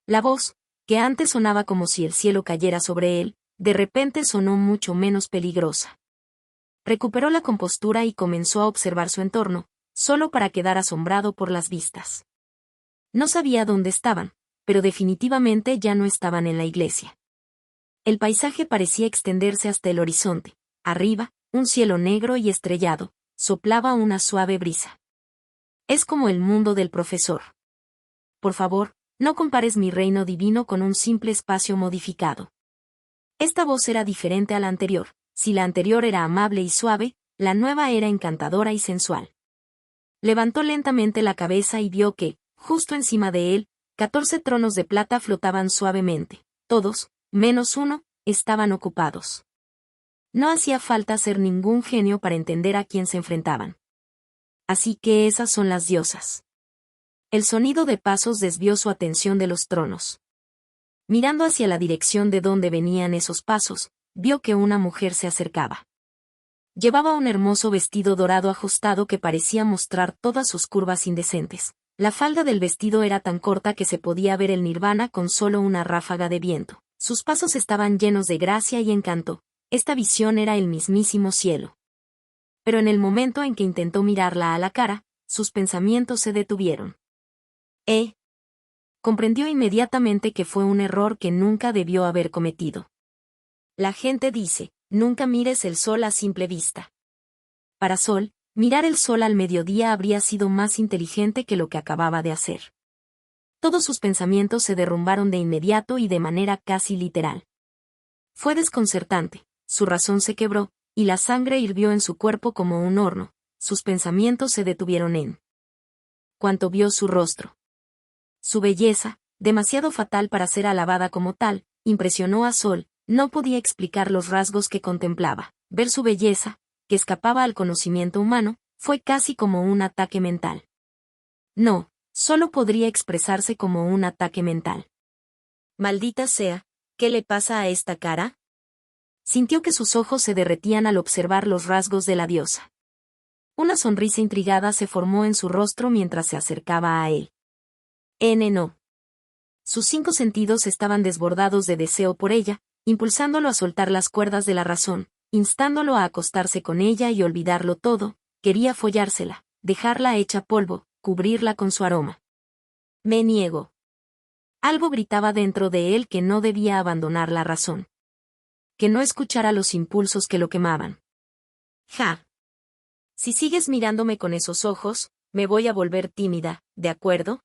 La voz, que antes sonaba como si el cielo cayera sobre él, de repente sonó mucho menos peligrosa. Recuperó la compostura y comenzó a observar su entorno, solo para quedar asombrado por las vistas. No sabía dónde estaban, pero definitivamente ya no estaban en la iglesia. El paisaje parecía extenderse hasta el horizonte. Arriba, un cielo negro y estrellado, soplaba una suave brisa. Es como el mundo del profesor. Por favor, no compares mi reino divino con un simple espacio modificado. Esta voz era diferente a la anterior. Si la anterior era amable y suave, la nueva era encantadora y sensual. Levantó lentamente la cabeza y vio que, justo encima de él, 14 tronos de plata flotaban suavemente. Todos, menos uno, estaban ocupados. No hacía falta ser ningún genio para entender a quién se enfrentaban. Así que esas son las diosas. El sonido de pasos desvió su atención de los tronos. Mirando hacia la dirección de donde venían esos pasos, vio que una mujer se acercaba. Llevaba un hermoso vestido dorado ajustado que parecía mostrar todas sus curvas indecentes. La falda del vestido era tan corta que se podía ver el nirvana con solo una ráfaga de viento. Sus pasos estaban llenos de gracia y encanto. Esta visión era el mismísimo cielo. Pero en el momento en que intentó mirarla a la cara, sus pensamientos se detuvieron. Comprendió inmediatamente que fue un error que nunca debió haber cometido. La gente dice, nunca mires el sol a simple vista. Para Sol, mirar el sol al mediodía habría sido más inteligente que lo que acababa de hacer. Todos sus pensamientos se derrumbaron de inmediato y de manera casi literal. Fue desconcertante, su razón se quebró, y la sangre hirvió en su cuerpo como un horno. Sus pensamientos se detuvieron en cuanto vio su rostro. Su belleza, demasiado fatal para ser alabada como tal, impresionó a Sol. No podía explicar los rasgos que contemplaba. Ver su belleza, que escapaba al conocimiento humano, fue casi como un ataque mental. No, solo podría expresarse como un ataque mental. Maldita sea, ¿qué le pasa a esta cara? Sintió que sus ojos se derretían al observar los rasgos de la diosa. Una sonrisa intrigada se formó en su rostro mientras se acercaba a él. No. Sus 5 sentidos estaban desbordados de deseo por ella, impulsándolo a soltar las cuerdas de la razón, instándolo a acostarse con ella y olvidarlo todo. Quería follársela, dejarla hecha polvo, cubrirla con su aroma. Me niego. Algo gritaba dentro de él que no debía abandonar la razón. Que no escuchara los impulsos que lo quemaban. Ja. Si sigues mirándome con esos ojos, me voy a volver tímida, ¿de acuerdo?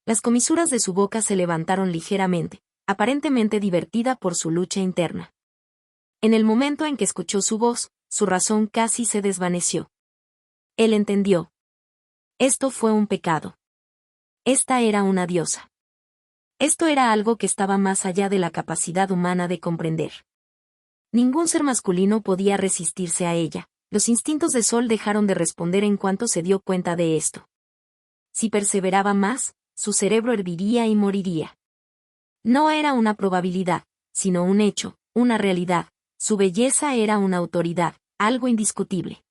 Las comisuras de su boca se levantaron ligeramente, aparentemente divertida por su lucha interna. En el momento en que escuchó su voz, su razón casi se desvaneció. Él entendió. Esto fue un pecado. Esta era una diosa. Esto era algo que estaba más allá de la capacidad humana de comprender. Ningún ser masculino podía resistirse a ella, Los instintos de Sol dejaron de responder en cuanto se dio cuenta de esto. Si perseveraba más, su cerebro herviría y moriría. No era una probabilidad, sino un hecho, una realidad. Su belleza era una autoridad, algo indiscutible.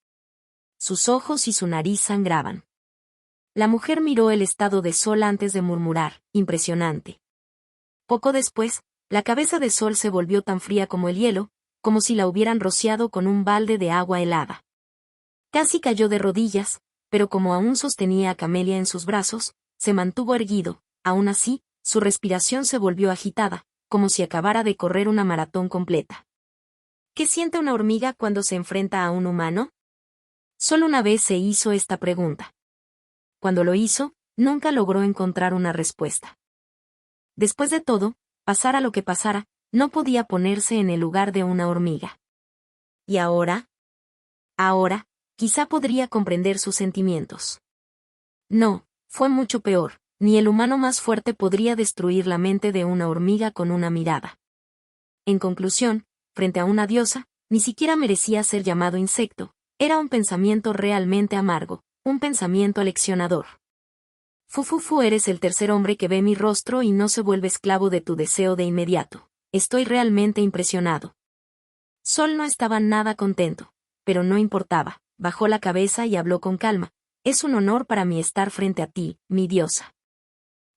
Sus ojos y su nariz sangraban. La mujer miró el estado de Sol antes de murmurar, impresionante. Poco después, la cabeza de Sol se volvió tan fría como el hielo, como si la hubieran rociado con un balde de agua helada. Casi cayó de rodillas, pero como aún sostenía a Camelia en sus brazos, se mantuvo erguido. Aún así, su respiración se volvió agitada, como si acabara de correr una maratón completa. ¿Qué siente una hormiga cuando se enfrenta a un humano? Solo una vez se hizo esta pregunta. Cuando lo hizo, nunca logró encontrar una respuesta. Después de todo, pasara lo que pasara, no podía ponerse en el lugar de una hormiga. ¿Y ahora? Ahora, quizá podría comprender sus sentimientos. No, fue mucho peor. Ni el humano más fuerte podría destruir la mente de una hormiga con una mirada. En conclusión, frente a una diosa, ni siquiera merecía ser llamado insecto. Era un pensamiento realmente amargo, un pensamiento aleccionador. Fufufu, eres el tercer hombre que ve mi rostro y no se vuelve esclavo de tu deseo de inmediato. Estoy realmente impresionado. Sol no estaba nada contento, pero no importaba, bajó la cabeza y habló con calma. Es un honor para mí estar frente a ti, mi diosa.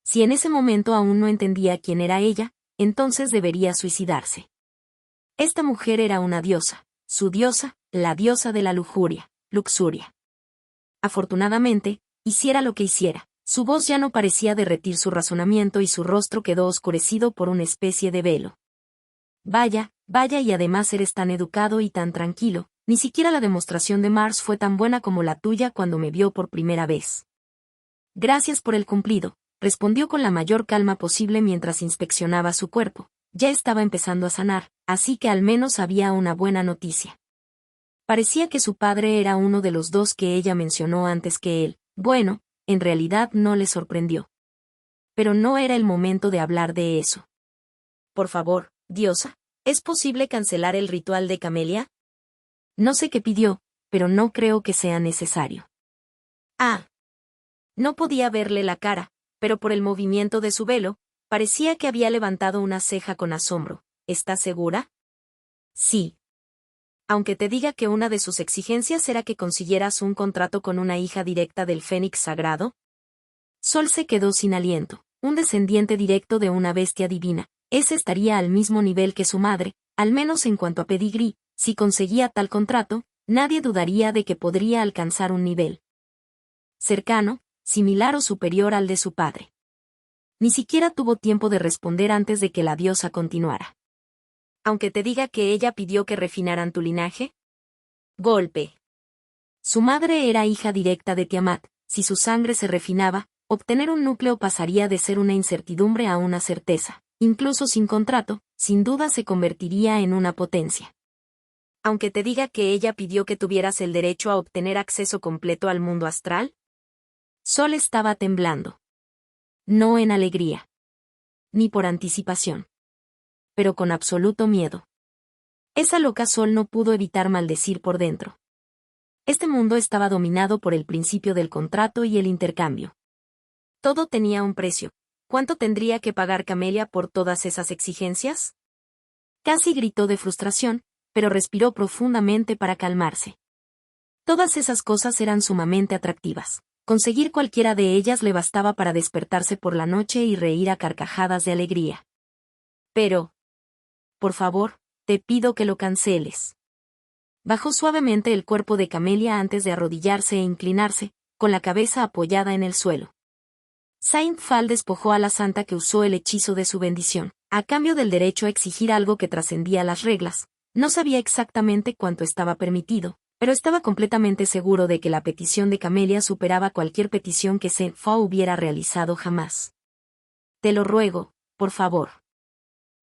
Si en ese momento aún no entendía quién era ella, entonces debería suicidarse. Esta mujer era una diosa, su diosa, la diosa de la lujuria, Luxuria. Afortunadamente, hiciera lo que hiciera, su voz ya no parecía derretir su razonamiento y su rostro quedó oscurecido por una especie de velo. Vaya, vaya, y además eres tan educado y tan tranquilo, ni siquiera la demostración de Mars fue tan buena como la tuya cuando me vio por primera vez. Gracias por el cumplido, respondió con la mayor calma posible mientras inspeccionaba su cuerpo. Ya estaba empezando a sanar, así que al menos había una buena noticia. Parecía que su padre era uno de los dos que ella mencionó antes que él. Bueno, en realidad no le sorprendió. Pero no era el momento de hablar de eso. Por favor, diosa, ¿es posible cancelar el ritual de Camelia? No sé qué pidió, pero no creo que sea necesario. Ah. No podía verle la cara, pero por el movimiento de su velo, parecía que había levantado una ceja con asombro. ¿Estás segura? Sí. Aunque te diga que una de sus exigencias era que consiguieras un contrato con una hija directa del Fénix Sagrado. Sol se quedó sin aliento. Un descendiente directo de una bestia divina. Ese estaría al mismo nivel que su madre, al menos en cuanto a pedigrí. Si conseguía tal contrato, nadie dudaría de que podría alcanzar un nivel cercano, similar o superior al de su padre. Ni siquiera tuvo tiempo de responder antes de que la diosa continuara. Aunque te diga que ella pidió que refinaran tu linaje. Golpe. Su madre era hija directa de Tiamat. Si su sangre se refinaba, obtener un núcleo pasaría de ser una incertidumbre a una certeza. Incluso sin contrato, sin duda se convertiría en una potencia. Aunque te diga que ella pidió que tuvieras el derecho a obtener acceso completo al mundo astral. Sol estaba temblando. No en alegría. Ni por anticipación. Pero con absoluto miedo. Esa loca Sol no pudo evitar maldecir por dentro. Este mundo estaba dominado por el principio del contrato y el intercambio. Todo tenía un precio. ¿Cuánto tendría que pagar Camelia por todas esas exigencias? Casi gritó de frustración, pero respiró profundamente para calmarse. Todas esas cosas eran sumamente atractivas. Conseguir cualquiera de ellas le bastaba para despertarse por la noche y reír a carcajadas de alegría. Pero, por favor, te pido que lo canceles. Bajó suavemente el cuerpo de Camelia antes de arrodillarse e inclinarse, con la cabeza apoyada en el suelo. Saint Phal despojó a la santa que usó el hechizo de su bendición, a cambio del derecho a exigir algo que trascendía las reglas. No sabía exactamente cuánto estaba permitido, pero estaba completamente seguro de que la petición de Camelia superaba cualquier petición que Saint Phal hubiera realizado jamás. Te lo ruego, por favor.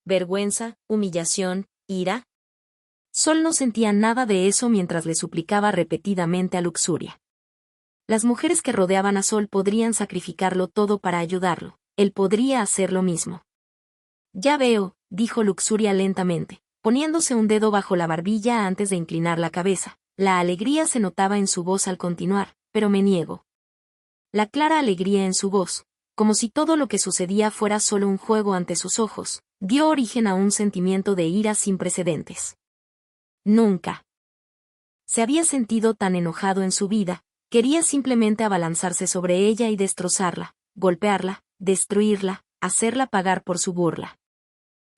Vergüenza, humillación, ira. Sol no sentía nada de eso mientras le suplicaba repetidamente a Luxuria. Las mujeres que rodeaban a Sol podrían sacrificarlo todo para ayudarlo. Él podría hacer lo mismo. Ya veo, dijo Luxuria lentamente, poniéndose un dedo bajo la barbilla antes de inclinar la cabeza. La alegría se notaba en su voz al continuar, pero me niego. La clara alegría en su voz, como si todo lo que sucedía fuera solo un juego ante sus ojos, dio origen a un sentimiento de ira sin precedentes. Nunca se había sentido tan enojado en su vida, quería simplemente abalanzarse sobre ella y destrozarla, golpearla, destruirla, hacerla pagar por su burla.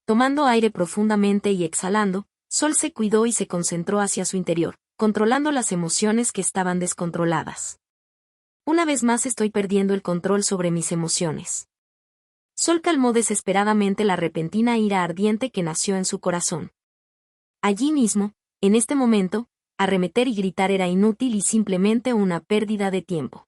Tomando aire profundamente y exhalando, Sol se cuidó y se concentró hacia su interior, controlando las emociones que estaban descontroladas. Una vez más estoy perdiendo el control sobre mis emociones. Sol calmó desesperadamente la repentina ira ardiente que nació en su corazón. Allí mismo, en este momento, arremeter y gritar era inútil y simplemente una pérdida de tiempo.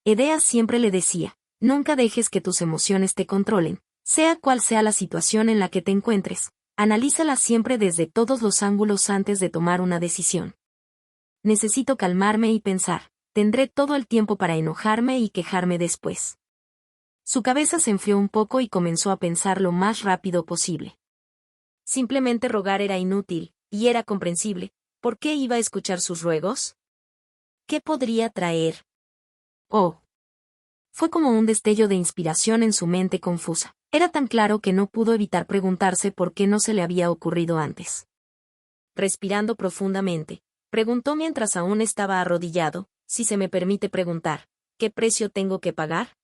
Edeas siempre le decía, nunca dejes que tus emociones te controlen, sea cual sea la situación en la que te encuentres, analízala siempre desde todos los ángulos antes de tomar una decisión. Necesito calmarme y pensar, tendré todo el tiempo para enojarme y quejarme después. Su cabeza se enfrió un poco y comenzó a pensar lo más rápido posible. Simplemente rogar era inútil, y era comprensible. ¿Por qué iba a escuchar sus ruegos? ¿Qué podría traer? Oh. Fue como un destello de inspiración en su mente confusa. Era tan claro que no pudo evitar preguntarse por qué no se le había ocurrido antes. Respirando profundamente, preguntó mientras aún estaba arrodillado, si se me permite preguntar, ¿qué precio tengo que pagar?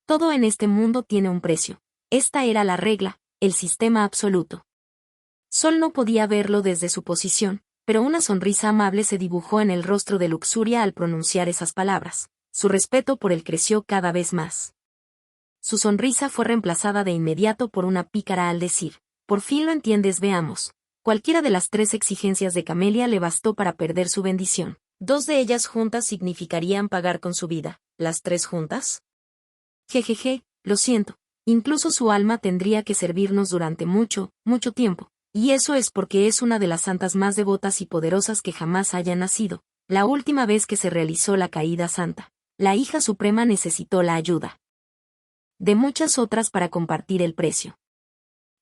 Todo en este mundo tiene un precio. Esta era la regla, el sistema absoluto. Sol no podía verlo desde su posición, pero una sonrisa amable se dibujó en el rostro de Luxuria al pronunciar esas palabras. Su respeto por él creció cada vez más. Su sonrisa fue reemplazada de inmediato por una pícara al decir, por fin lo entiendes, veamos. Cualquiera de las 3 exigencias de Camelia le bastó para perder su bendición. 2 de ellas juntas significarían pagar con su vida. ¿Las 3 juntas? Jejeje, lo siento. Incluso su alma tendría que servirnos durante mucho, mucho tiempo. Y eso es porque es una de las santas más devotas y poderosas que jamás haya nacido. La última vez que se realizó la caída santa, la hija suprema necesitó la ayuda de muchas otras para compartir el precio.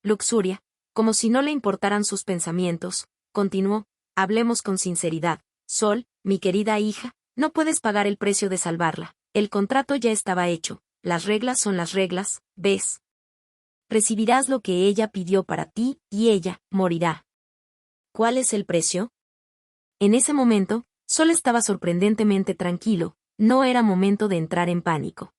Luxuria, como si no le importaran sus pensamientos, continuó, hablemos con sinceridad. Sol, mi querida hija, no puedes pagar el precio de salvarla. El contrato ya estaba hecho, las reglas son las reglas, ¿ves? Recibirás lo que ella pidió para ti, y ella morirá. ¿Cuál es el precio? En ese momento, Sol estaba sorprendentemente tranquilo, no era momento de entrar en pánico.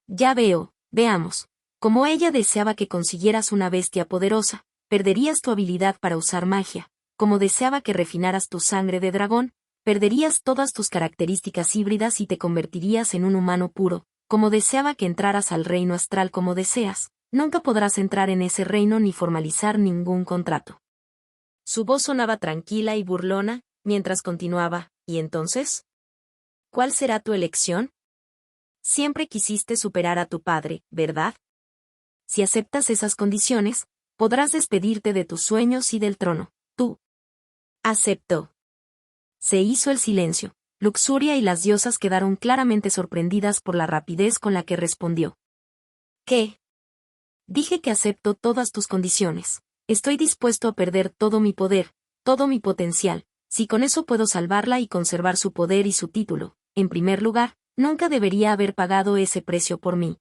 Ya veo, veamos. Como ella deseaba que consiguieras una bestia poderosa, perderías tu habilidad para usar magia. Como deseaba que refinaras tu sangre de dragón, perderías todas tus características híbridas y te convertirías en un humano puro. Como deseaba que entraras al reino astral como deseas, nunca podrás entrar en ese reino ni formalizar ningún contrato. Su voz sonaba tranquila y burlona, mientras continuaba, ¿y entonces? ¿Cuál será tu elección? Siempre quisiste superar a tu padre, ¿verdad? Si aceptas esas condiciones, podrás despedirte de tus sueños y del trono. Tú. Aceptó. Se hizo el silencio. Luxuria y las diosas quedaron claramente sorprendidas por la rapidez con la que respondió. ¿Qué? Dije que acepto todas tus condiciones. Estoy dispuesto a perder todo mi poder, todo mi potencial, si con eso puedo salvarla y conservar su poder y su título. En primer lugar, nunca debería haber pagado ese precio por mí.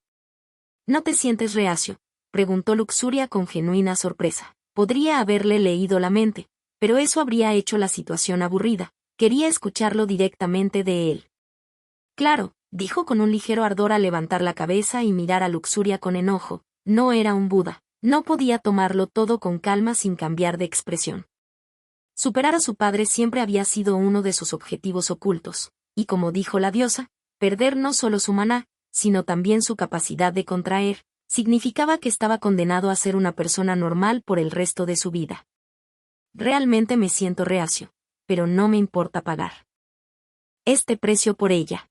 ¿No te sientes reacio?, preguntó Luxuria con genuina sorpresa. Podría haberle leído la mente, pero eso habría hecho la situación aburrida. Quería escucharlo directamente de él. Claro, dijo con un ligero ardor al levantar la cabeza y mirar a Luxuria con enojo. No era un Buda, no podía tomarlo todo con calma sin cambiar de expresión. Superar a su padre siempre había sido uno de sus objetivos ocultos, y como dijo la diosa, perder no solo su maná, sino también su capacidad de contraer, significaba que estaba condenado a ser una persona normal por el resto de su vida. Realmente me siento reacio, pero no me importa pagar este precio por ella.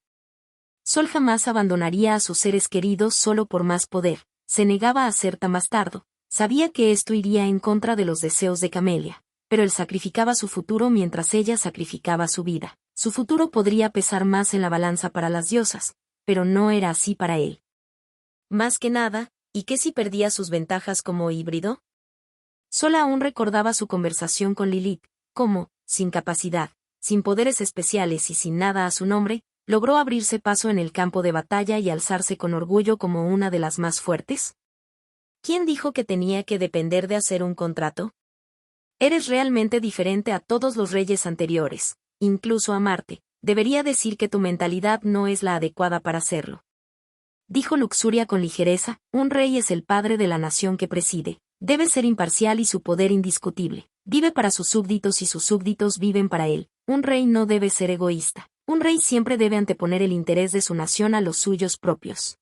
Sol jamás abandonaría a sus seres queridos solo por más poder, se negaba a ser tan bastardo, sabía que esto iría en contra de los deseos de Camelia, pero él sacrificaba su futuro mientras ella sacrificaba su vida. Su futuro podría pesar más en la balanza para las diosas, pero no era así para él. Más que nada, ¿y qué si perdía sus ventajas como híbrido? Sol aún recordaba su conversación con Lilith. ¿Cómo? sin capacidad, sin poderes especiales y sin nada a su nombre, logró abrirse paso en el campo de batalla y alzarse con orgullo como una de las más fuertes? ¿Quién dijo que tenía que depender de hacer un contrato? Eres realmente diferente a todos los reyes anteriores, incluso a Marte. Debería decir que tu mentalidad no es la adecuada para hacerlo. Dijo Luxuria con ligereza, un rey es el padre de la nación que preside, debe ser imparcial y su poder indiscutible. Vive para sus súbditos y sus súbditos viven para él. Un rey no debe ser egoísta. Un rey siempre debe anteponer el interés de su nación a los suyos propios.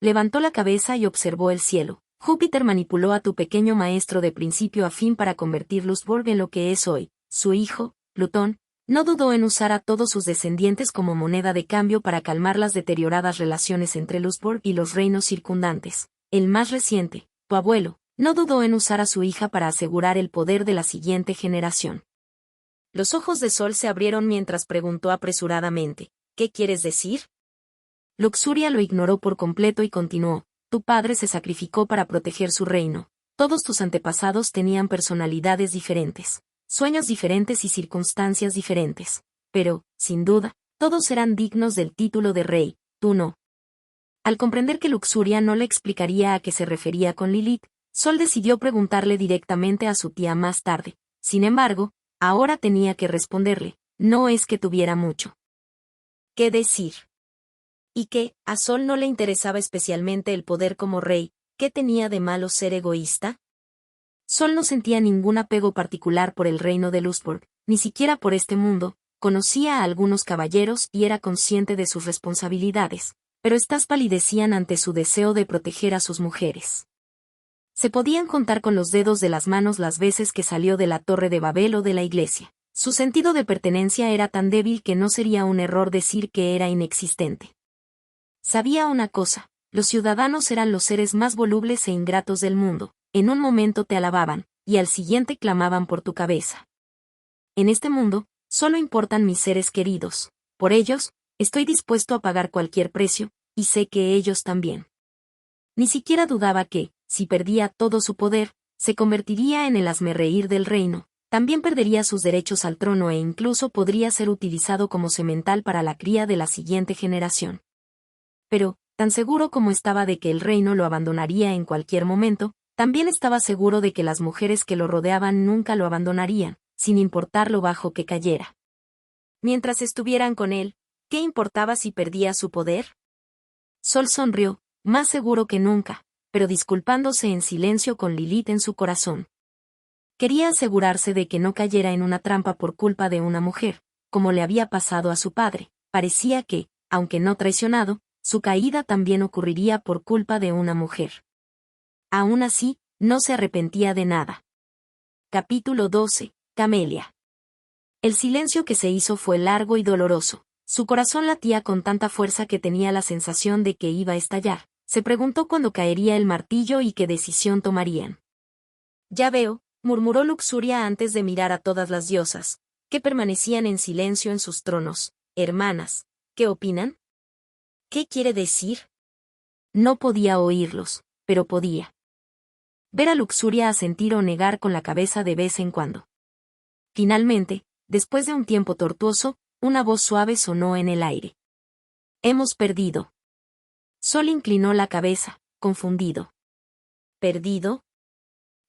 Levantó la cabeza y observó el cielo. Júpiter manipuló a tu pequeño maestro de principio a fin para convertir Lusburg en lo que es hoy. Su hijo, Plutón, no dudó en usar a todos sus descendientes como moneda de cambio para calmar las deterioradas relaciones entre Lusburg y los reinos circundantes. El más reciente, tu abuelo, no dudó en usar a su hija para asegurar el poder de la siguiente generación. Los ojos de Sol se abrieron mientras preguntó apresuradamente, ¿qué quieres decir? Luxuria lo ignoró por completo y continuó, tu padre se sacrificó para proteger su reino. Todos tus antepasados tenían personalidades diferentes, sueños diferentes y circunstancias diferentes. Pero, sin duda, todos eran dignos del título de rey, tú no. Al comprender que Luxuria no le explicaría a qué se refería con Lilith, Sol decidió preguntarle directamente a su tía más tarde. Sin embargo, ahora tenía que responderle, no es que tuviera mucho ¿qué decir? Y que, a Sol no le interesaba especialmente el poder como rey, ¿qué tenía de malo ser egoísta? Sol no sentía ningún apego particular por el reino de Lusburg, ni siquiera por este mundo, conocía a algunos caballeros y era consciente de sus responsabilidades, pero éstas palidecían ante su deseo de proteger a sus mujeres. Se podían contar con los dedos de las manos las veces que salió de la Torre de Babel o de la iglesia. Su sentido de pertenencia era tan débil que no sería un error decir que era inexistente. Sabía una cosa, los ciudadanos eran los seres más volubles e ingratos del mundo, en un momento te alababan, y al siguiente clamaban por tu cabeza. En este mundo, solo importan mis seres queridos, por ellos, estoy dispuesto a pagar cualquier precio, y sé que ellos también. Ni siquiera dudaba que, si perdía todo su poder, se convertiría en el hazmerreír del reino, también perdería sus derechos al trono e incluso podría ser utilizado como semental para la cría de la siguiente generación. Pero, tan seguro como estaba de que el reino lo abandonaría en cualquier momento, también estaba seguro de que las mujeres que lo rodeaban nunca lo abandonarían, sin importar lo bajo que cayera. Mientras estuvieran con él, ¿qué importaba si perdía su poder? Sol sonrió, más seguro que nunca, pero disculpándose en silencio con Lilith en su corazón. Quería asegurarse de que no cayera en una trampa por culpa de una mujer, como le había pasado a su padre. Parecía que, aunque no traicionado, su caída también ocurriría por culpa de una mujer. Aún así, no se arrepentía de nada. Capítulo 12. Camelia. El silencio que se hizo fue largo y doloroso. Su corazón latía con tanta fuerza que tenía la sensación de que iba a estallar. Se preguntó cuándo caería el martillo y qué decisión tomarían. Ya veo, murmuró Luxuria antes de mirar a todas las diosas, que permanecían en silencio en sus tronos. Hermanas, ¿qué opinan? ¿Qué quiere decir? No podía oírlos, pero podía ver a Luxuria asentir o negar con la cabeza de vez en cuando. Finalmente, después de un tiempo tortuoso, una voz suave sonó en el aire. Hemos perdido. Sol inclinó la cabeza, confundido. ¿Perdido?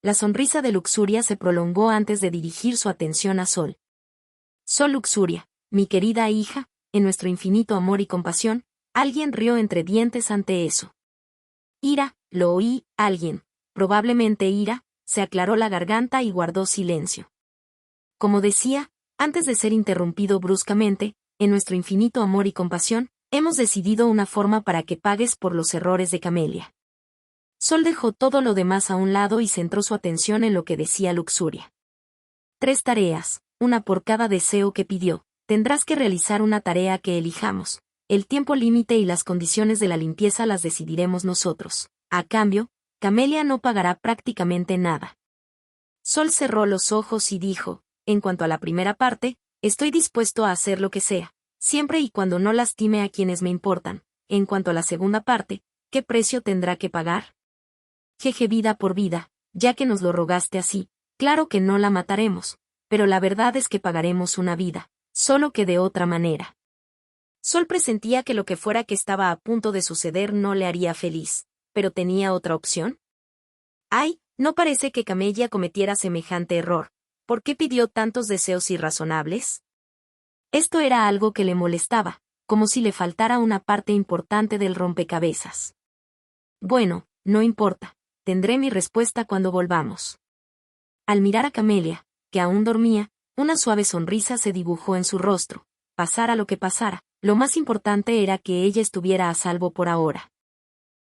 La sonrisa de Luxuria se prolongó antes de dirigir su atención a Sol. Sol Luxuria, mi querida hija, en nuestro infinito amor y compasión, alguien rió entre dientes ante eso. Ira, lo oí, alguien, probablemente Ira, se aclaró la garganta y guardó silencio. Como decía, antes de ser interrumpido bruscamente, en nuestro infinito amor y compasión, hemos decidido una forma para que pagues por los errores de Camelia. Sol dejó todo lo demás a un lado y centró su atención en lo que decía Luxuria. 3 tareas, una por cada deseo que pidió. Tendrás que realizar una tarea que elijamos. El tiempo límite y las condiciones de la limpieza las decidiremos nosotros. A cambio, Camelia no pagará prácticamente nada. Sol cerró los ojos y dijo, en cuanto a la primera parte, estoy dispuesto a hacer lo que sea, siempre y cuando no lastime a quienes me importan. En cuanto a la segunda parte, ¿qué precio tendrá que pagar? Jeje, vida por vida, ya que nos lo rogaste así, claro que no la mataremos, pero la verdad es que pagaremos una vida, solo que de otra manera. Sol presentía que lo que fuera que estaba a punto de suceder no le haría feliz, pero ¿tenía otra opción? Ay, no parece que Camelia cometiera semejante error. ¿Por qué pidió tantos deseos irrazonables? Esto era algo que le molestaba, como si le faltara una parte importante del rompecabezas. Bueno, no importa, tendré mi respuesta cuando volvamos. Al mirar a Camelia, que aún dormía, una suave sonrisa se dibujó en su rostro. Pasara lo que pasara, lo más importante era que ella estuviera a salvo por ahora.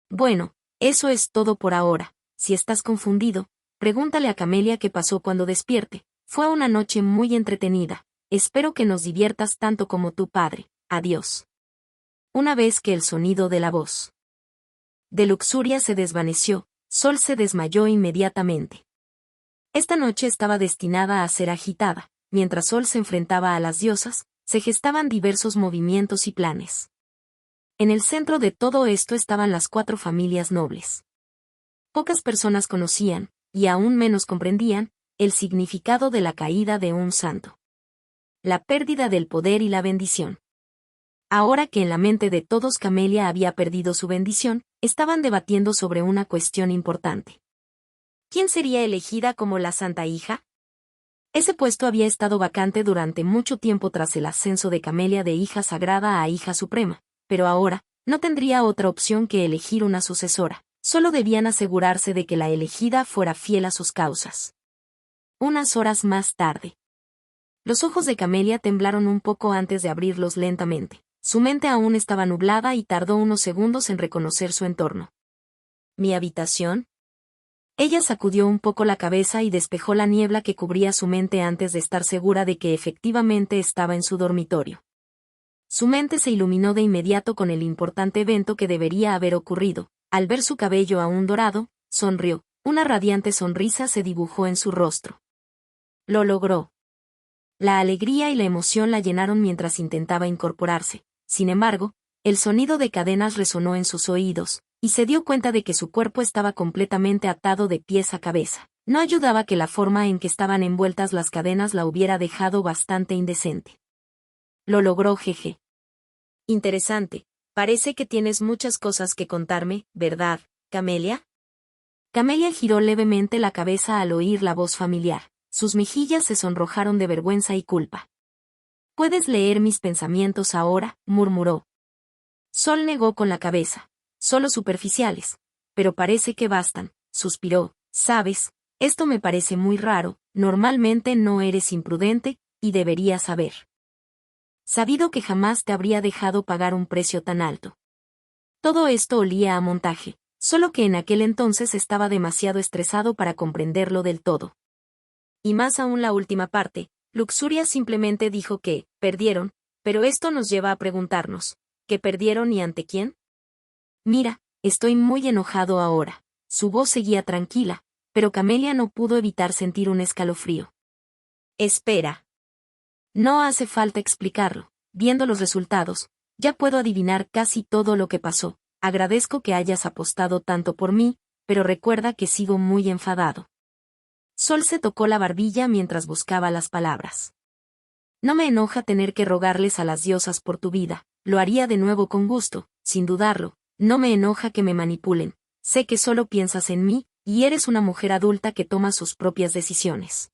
Bueno, eso es todo por ahora. Si estás confundido, pregúntale a Camelia qué pasó cuando despierte. Fue una noche muy entretenida. Espero que nos diviertas tanto como tu padre. Adiós. Una vez que el sonido de la voz de Luxuria se desvaneció, Sol se desmayó inmediatamente. Esta noche estaba destinada a ser agitada. Mientras Sol se enfrentaba a las diosas, se gestaban diversos movimientos y planes. En el centro de todo esto estaban las 4 familias nobles. Pocas personas conocían, y aún menos comprendían, el significado de la caída de un santo. La pérdida del poder y la bendición. Ahora que en la mente de todos Camelia había perdido su bendición, estaban debatiendo sobre una cuestión importante. ¿Quién sería elegida como la Santa Hija? Ese puesto había estado vacante durante mucho tiempo tras el ascenso de Camelia de hija sagrada a hija suprema, pero ahora, no tendría otra opción que elegir una sucesora. Solo debían asegurarse de que la elegida fuera fiel a sus causas. Unas horas más tarde. Los ojos de Camelia temblaron un poco antes de abrirlos lentamente. Su mente aún estaba nublada y tardó unos segundos en reconocer su entorno. ¿Mi habitación? Ella sacudió un poco la cabeza y despejó la niebla que cubría su mente antes de estar segura de que efectivamente estaba en su dormitorio. Su mente se iluminó de inmediato con el importante evento que debería haber ocurrido. Al ver su cabello aún dorado, sonrió. Una radiante sonrisa se dibujó en su rostro. Lo logró. La alegría y la emoción la llenaron mientras intentaba incorporarse. Sin embargo, el sonido de cadenas resonó en sus oídos, y se dio cuenta de que su cuerpo estaba completamente atado de pies a cabeza. No ayudaba que la forma en que estaban envueltas las cadenas la hubiera dejado bastante indecente. Lo logró, jeje. Interesante. Parece que tienes muchas cosas que contarme, ¿verdad, Camelia? Camelia giró levemente la cabeza al oír la voz familiar. Sus mejillas se sonrojaron de vergüenza y culpa. «¿Puedes leer mis pensamientos ahora?», murmuró. Sol negó con la cabeza. «Solo superficiales. Pero parece que bastan», suspiró. «Sabes, esto me parece muy raro, normalmente no eres imprudente, y deberías saber. Sabido que jamás te habría dejado pagar un precio tan alto». Todo esto olía a montaje, solo que en aquel entonces estaba demasiado estresado para comprenderlo del todo. Y más aún la última parte, Luxuria simplemente dijo que, perdieron, pero esto nos lleva a preguntarnos, ¿qué perdieron y ante quién? Mira, estoy muy enojado ahora. Su voz seguía tranquila, pero Camelia no pudo evitar sentir un escalofrío. Espera. No hace falta explicarlo. Viendo los resultados, ya puedo adivinar casi todo lo que pasó. Agradezco que hayas apostado tanto por mí, pero recuerda que sigo muy enfadado. Sol se tocó la barbilla mientras buscaba las palabras. No me enoja tener que rogarles a las diosas por tu vida, lo haría de nuevo con gusto, sin dudarlo. No me enoja que me manipulen, sé que solo piensas en mí, y eres una mujer adulta que toma sus propias decisiones.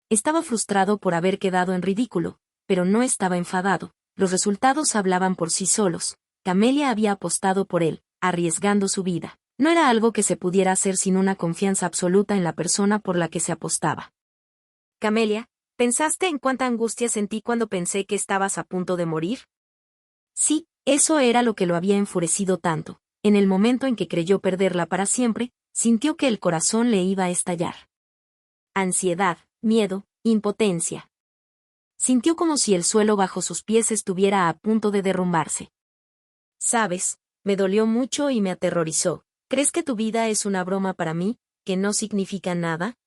Estaba frustrado por haber quedado en ridículo, pero no estaba enfadado. Los resultados hablaban por sí solos. Camelia había apostado por él, arriesgando su vida. No era algo que se pudiera hacer sin una confianza absoluta en la persona por la que se apostaba. Camelia, ¿pensaste en cuánta angustia sentí cuando pensé que estabas a punto de morir? Sí, eso era lo que lo había enfurecido tanto. En el momento en que creyó perderla para siempre, sintió que el corazón le iba a estallar. Ansiedad, miedo, impotencia. Sintió como si el suelo bajo sus pies estuviera a punto de derrumbarse. Sabes, me dolió mucho y me aterrorizó. ¿Crees que tu vida es una broma para mí, que no significa nada?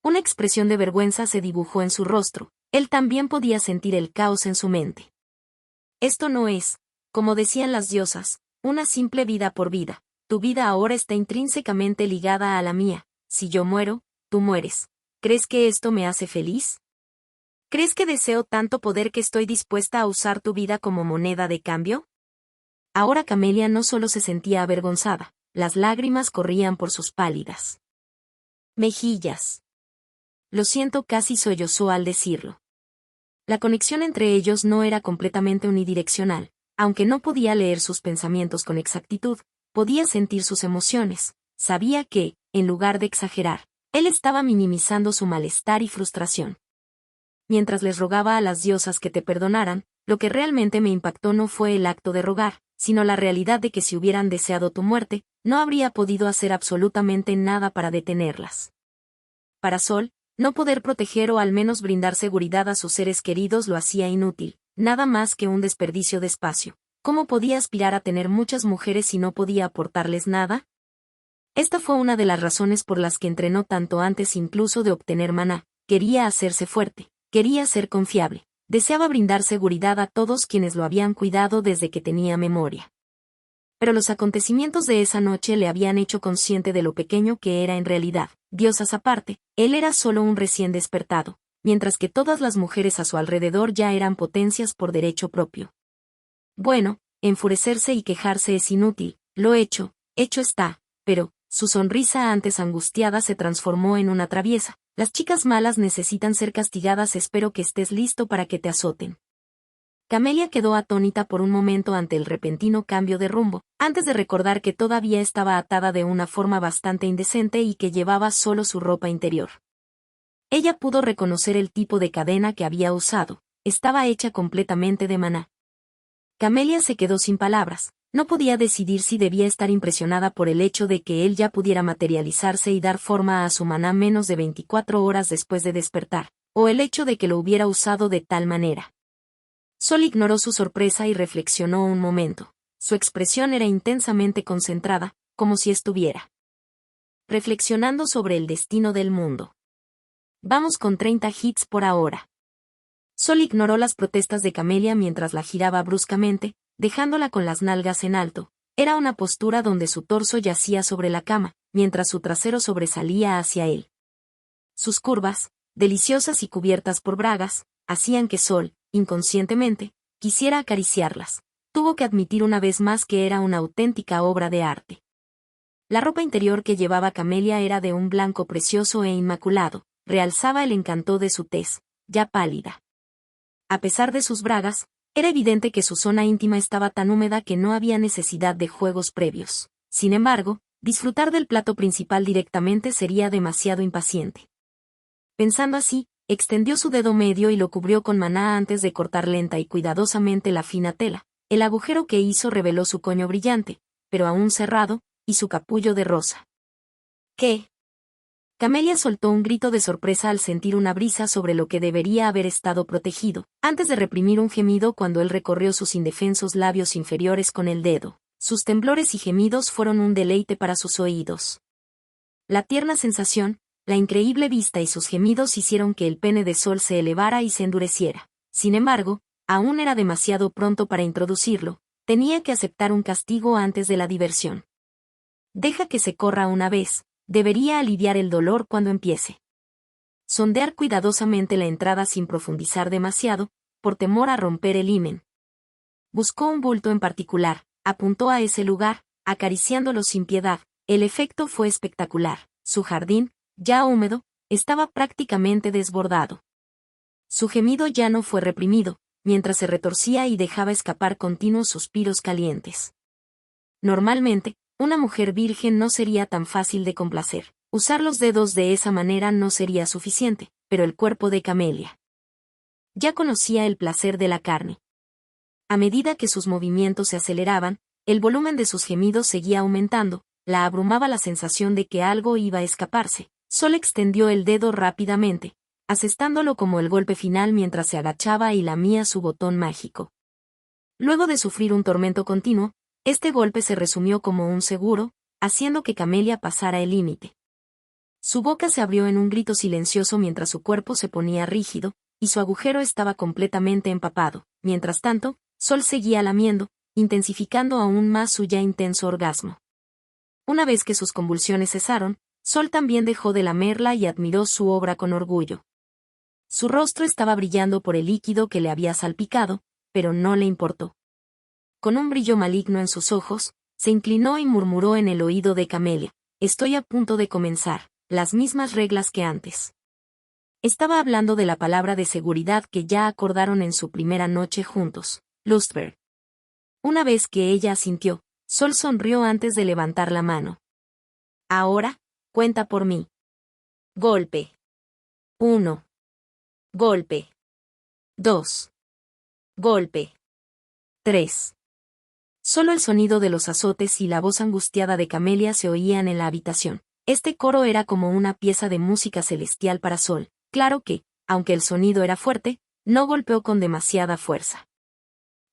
Una expresión de vergüenza se dibujó en su rostro. Él también podía sentir el caos en su mente. Esto no es, como decían las diosas, una simple vida por vida. Tu vida ahora está intrínsecamente ligada a la mía. Si yo muero, tú mueres. ¿crees que esto me hace feliz? ¿Crees que deseo tanto poder que estoy dispuesta a usar tu vida como moneda de cambio? Ahora Camelia no solo se sentía avergonzada, las lágrimas corrían por sus pálidas mejillas. Lo siento, casi sollozó al decirlo. La conexión entre ellos no era completamente unidireccional, aunque no podía leer sus pensamientos con exactitud, podía sentir sus emociones, sabía que, en lugar de exagerar, él estaba minimizando su malestar y frustración. Mientras les rogaba a las diosas que te perdonaran, lo que realmente me impactó no fue el acto de rogar, sino la realidad de que si hubieran deseado tu muerte, no habría podido hacer absolutamente nada para detenerlas. Para Sol, no poder proteger o al menos brindar seguridad a sus seres queridos lo hacía inútil, nada más que un desperdicio de espacio. ¿Cómo podía aspirar a tener muchas mujeres si no podía aportarles nada? Esta fue una de las razones por las que entrenó tanto antes incluso de obtener maná. Quería hacerse fuerte, quería ser confiable, deseaba brindar seguridad a todos quienes lo habían cuidado desde que tenía memoria. Pero los acontecimientos de esa noche le habían hecho consciente de lo pequeño que era en realidad. Diosas aparte, él era solo un recién despertado, mientras que todas las mujeres a su alrededor ya eran potencias por derecho propio. Bueno, enfurecerse y quejarse es inútil, lo hecho está, pero, su sonrisa antes angustiada se transformó en una traviesa. Las chicas malas necesitan ser castigadas, espero que estés listo para que te azoten. Camelia quedó atónita por un momento ante el repentino cambio de rumbo, antes de recordar que todavía estaba atada de una forma bastante indecente y que llevaba solo su ropa interior. Ella pudo reconocer el tipo de cadena que había usado, estaba hecha completamente de maná. Camelia se quedó sin palabras, no podía decidir si debía estar impresionada por el hecho de que él ya pudiera materializarse y dar forma a su maná menos de 24 horas después de despertar, o el hecho de que lo hubiera usado de tal manera. Sol ignoró su sorpresa y reflexionó un momento. Su expresión era intensamente concentrada, como si estuviera reflexionando sobre el destino del mundo. Vamos con 30 hits por ahora. Sol ignoró las protestas de Camelia mientras la giraba bruscamente, dejándola con las nalgas en alto. Era una postura donde su torso yacía sobre la cama, mientras su trasero sobresalía hacia él. Sus curvas, deliciosas y cubiertas por bragas, hacían que Sol, inconscientemente, quisiera acariciarlas. Tuvo que admitir una vez más que era una auténtica obra de arte. La ropa interior que llevaba Camelia era de un blanco precioso e inmaculado, realzaba el encanto de su tez, ya pálida. A pesar de sus bragas, era evidente que su zona íntima estaba tan húmeda que no había necesidad de juegos previos. Sin embargo, disfrutar del plato principal directamente sería demasiado impaciente. Pensando así, extendió su dedo medio y lo cubrió con maná antes de cortar lenta y cuidadosamente la fina tela. El agujero que hizo reveló su coño brillante, pero aún cerrado, y su capullo de rosa. ¿Qué? Camelia soltó un grito de sorpresa al sentir una brisa sobre lo que debería haber estado protegido, antes de reprimir un gemido cuando él recorrió sus indefensos labios inferiores con el dedo. Sus temblores y gemidos fueron un deleite para sus oídos. La tierna sensación, la increíble vista y sus gemidos hicieron que el pene de Sol se elevara y se endureciera. Sin embargo, aún era demasiado pronto para introducirlo, tenía que aceptar un castigo antes de la diversión. Deja que se corra una vez, debería aliviar el dolor cuando empiece. Sondear cuidadosamente la entrada sin profundizar demasiado, por temor a romper el himen. Buscó un bulto en particular, apuntó a ese lugar, acariciándolo sin piedad. El efecto fue espectacular. Su jardín, ya húmedo, estaba prácticamente desbordado. Su gemido ya no fue reprimido, mientras se retorcía y dejaba escapar continuos suspiros calientes. Normalmente, una mujer virgen no sería tan fácil de complacer. Usar los dedos de esa manera no sería suficiente, pero el cuerpo de Camelia ya conocía el placer de la carne. A medida que sus movimientos se aceleraban, el volumen de sus gemidos seguía aumentando, la abrumaba la sensación de que algo iba a escaparse. Sol extendió el dedo rápidamente, asestándolo como el golpe final mientras se agachaba y lamía su botón mágico. Luego de sufrir un tormento continuo, este golpe se resumió como un seguro, haciendo que Camelia pasara el límite. Su boca se abrió en un grito silencioso mientras su cuerpo se ponía rígido, y su agujero estaba completamente empapado. Mientras tanto, Sol seguía lamiendo, intensificando aún más su ya intenso orgasmo. Una vez que sus convulsiones cesaron, Sol también dejó de lamerla y admiró su obra con orgullo. Su rostro estaba brillando por el líquido que le había salpicado, pero no le importó. Con un brillo maligno en sus ojos, se inclinó y murmuró en el oído de Camelia: «Estoy a punto de comenzar, las mismas reglas que antes». Estaba hablando de la palabra de seguridad que ya acordaron en su primera noche juntos, Lustberg. Una vez que ella asintió, Sol sonrió antes de levantar la mano. «Ahora, cuenta por mí». Golpe. 1. Golpe. 2. Golpe. 3. Solo el sonido de los azotes y la voz angustiada de Camelia se oían en la habitación. Este coro era como una pieza de música celestial para Sol. Claro que, aunque el sonido era fuerte, no golpeó con demasiada fuerza.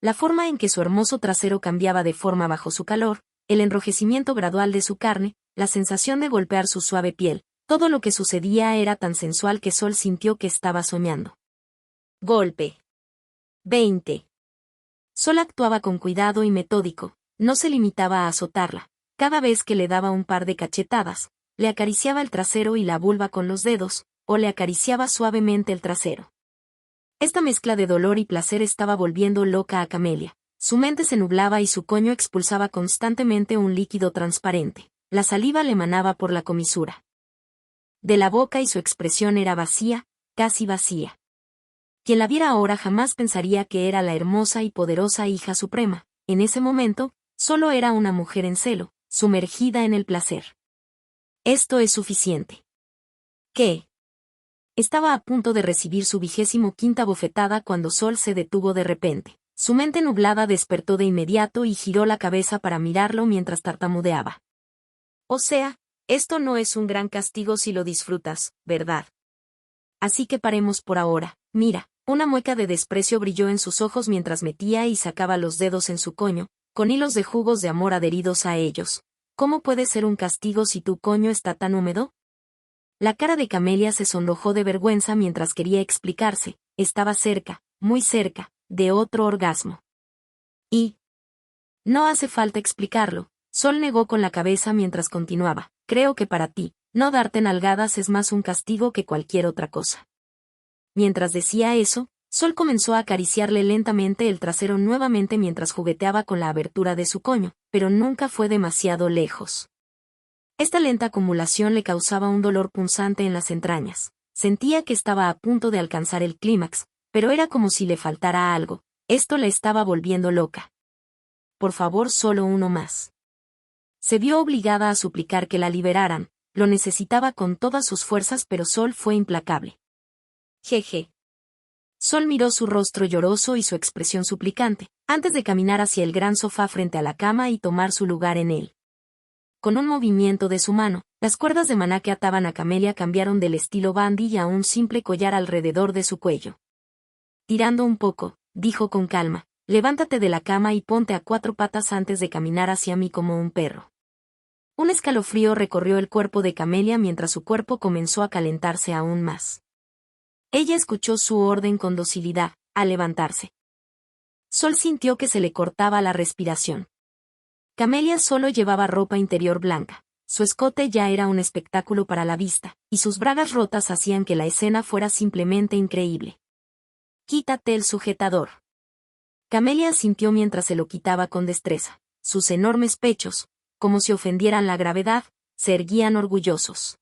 La forma en que su hermoso trasero cambiaba de forma bajo su calor, el enrojecimiento gradual de su carne, la sensación de golpear su suave piel, todo lo que sucedía era tan sensual que Sol sintió que estaba soñando. Golpe. 20. Sol actuaba con cuidado y metódico, no se limitaba a azotarla. Cada vez que le daba un par de cachetadas, le acariciaba el trasero y la vulva con los dedos, o le acariciaba suavemente el trasero. Esta mezcla de dolor y placer estaba volviendo loca a Camelia. Su mente se nublaba y su coño expulsaba constantemente un líquido transparente. La saliva le manaba por la comisura de la boca y su expresión era vacía, casi vacía. Quien la viera ahora jamás pensaría que era la hermosa y poderosa hija suprema. En ese momento, solo era una mujer en celo, sumergida en el placer. Esto es suficiente. ¿Qué? Estaba a punto de recibir su 25ª bofetada cuando Sol se detuvo de repente. Su mente nublada despertó de inmediato y giró la cabeza para mirarlo mientras tartamudeaba. O sea, esto no es un gran castigo si lo disfrutas, ¿verdad? Así que paremos por ahora. Mira, una mueca de desprecio brilló en sus ojos mientras metía y sacaba los dedos en su coño, con hilos de jugos de amor adheridos a ellos. ¿Cómo puede ser un castigo si tu coño está tan húmedo? La cara de Camelia se sonrojó de vergüenza mientras quería explicarse. Estaba cerca, muy cerca, de otro orgasmo. Y no hace falta explicarlo. Sol negó con la cabeza mientras continuaba. Creo que para ti, no darte nalgadas es más un castigo que cualquier otra cosa. Mientras decía eso, Sol comenzó a acariciarle lentamente el trasero nuevamente mientras jugueteaba con la abertura de su coño, pero nunca fue demasiado lejos. Esta lenta acumulación le causaba un dolor punzante en las entrañas. Sentía que estaba a punto de alcanzar el clímax, pero era como si le faltara algo. Esto la estaba volviendo loca. Por favor, solo uno más. Se vio obligada a suplicar que la liberaran. Lo necesitaba con todas sus fuerzas, pero Sol fue implacable. Jeje. Sol miró su rostro lloroso y su expresión suplicante, antes de caminar hacia el gran sofá frente a la cama y tomar su lugar en él. Con un movimiento de su mano, las cuerdas de maná que ataban a Camelia cambiaron del estilo bandy a un simple collar alrededor de su cuello. Tirando un poco, dijo con calma, levántate de la cama y ponte a 4 patas antes de caminar hacia mí como un perro. Un escalofrío recorrió el cuerpo de Camelia mientras su cuerpo comenzó a calentarse aún más. Ella escuchó su orden con docilidad, al levantarse. Sol sintió que se le cortaba la respiración. Camelia solo llevaba ropa interior blanca, su escote ya era un espectáculo para la vista, y sus bragas rotas hacían que la escena fuera simplemente increíble. Quítate el sujetador. Camelia asintió mientras se lo quitaba con destreza. Sus enormes pechos, como si ofendieran la gravedad, se erguían orgullosos.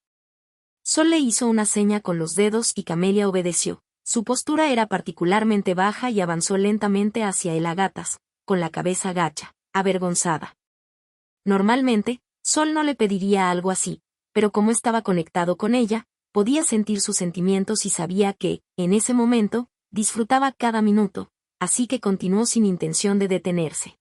Sol le hizo una seña con los dedos y Camelia obedeció. Su postura era particularmente baja y avanzó lentamente hacia él a gatas, con la cabeza gacha, avergonzada. Normalmente, Sol no le pediría algo así, pero como estaba conectado con ella, podía sentir sus sentimientos y sabía que, en ese momento, disfrutaba cada minuto, así que continuó sin intención de detenerse.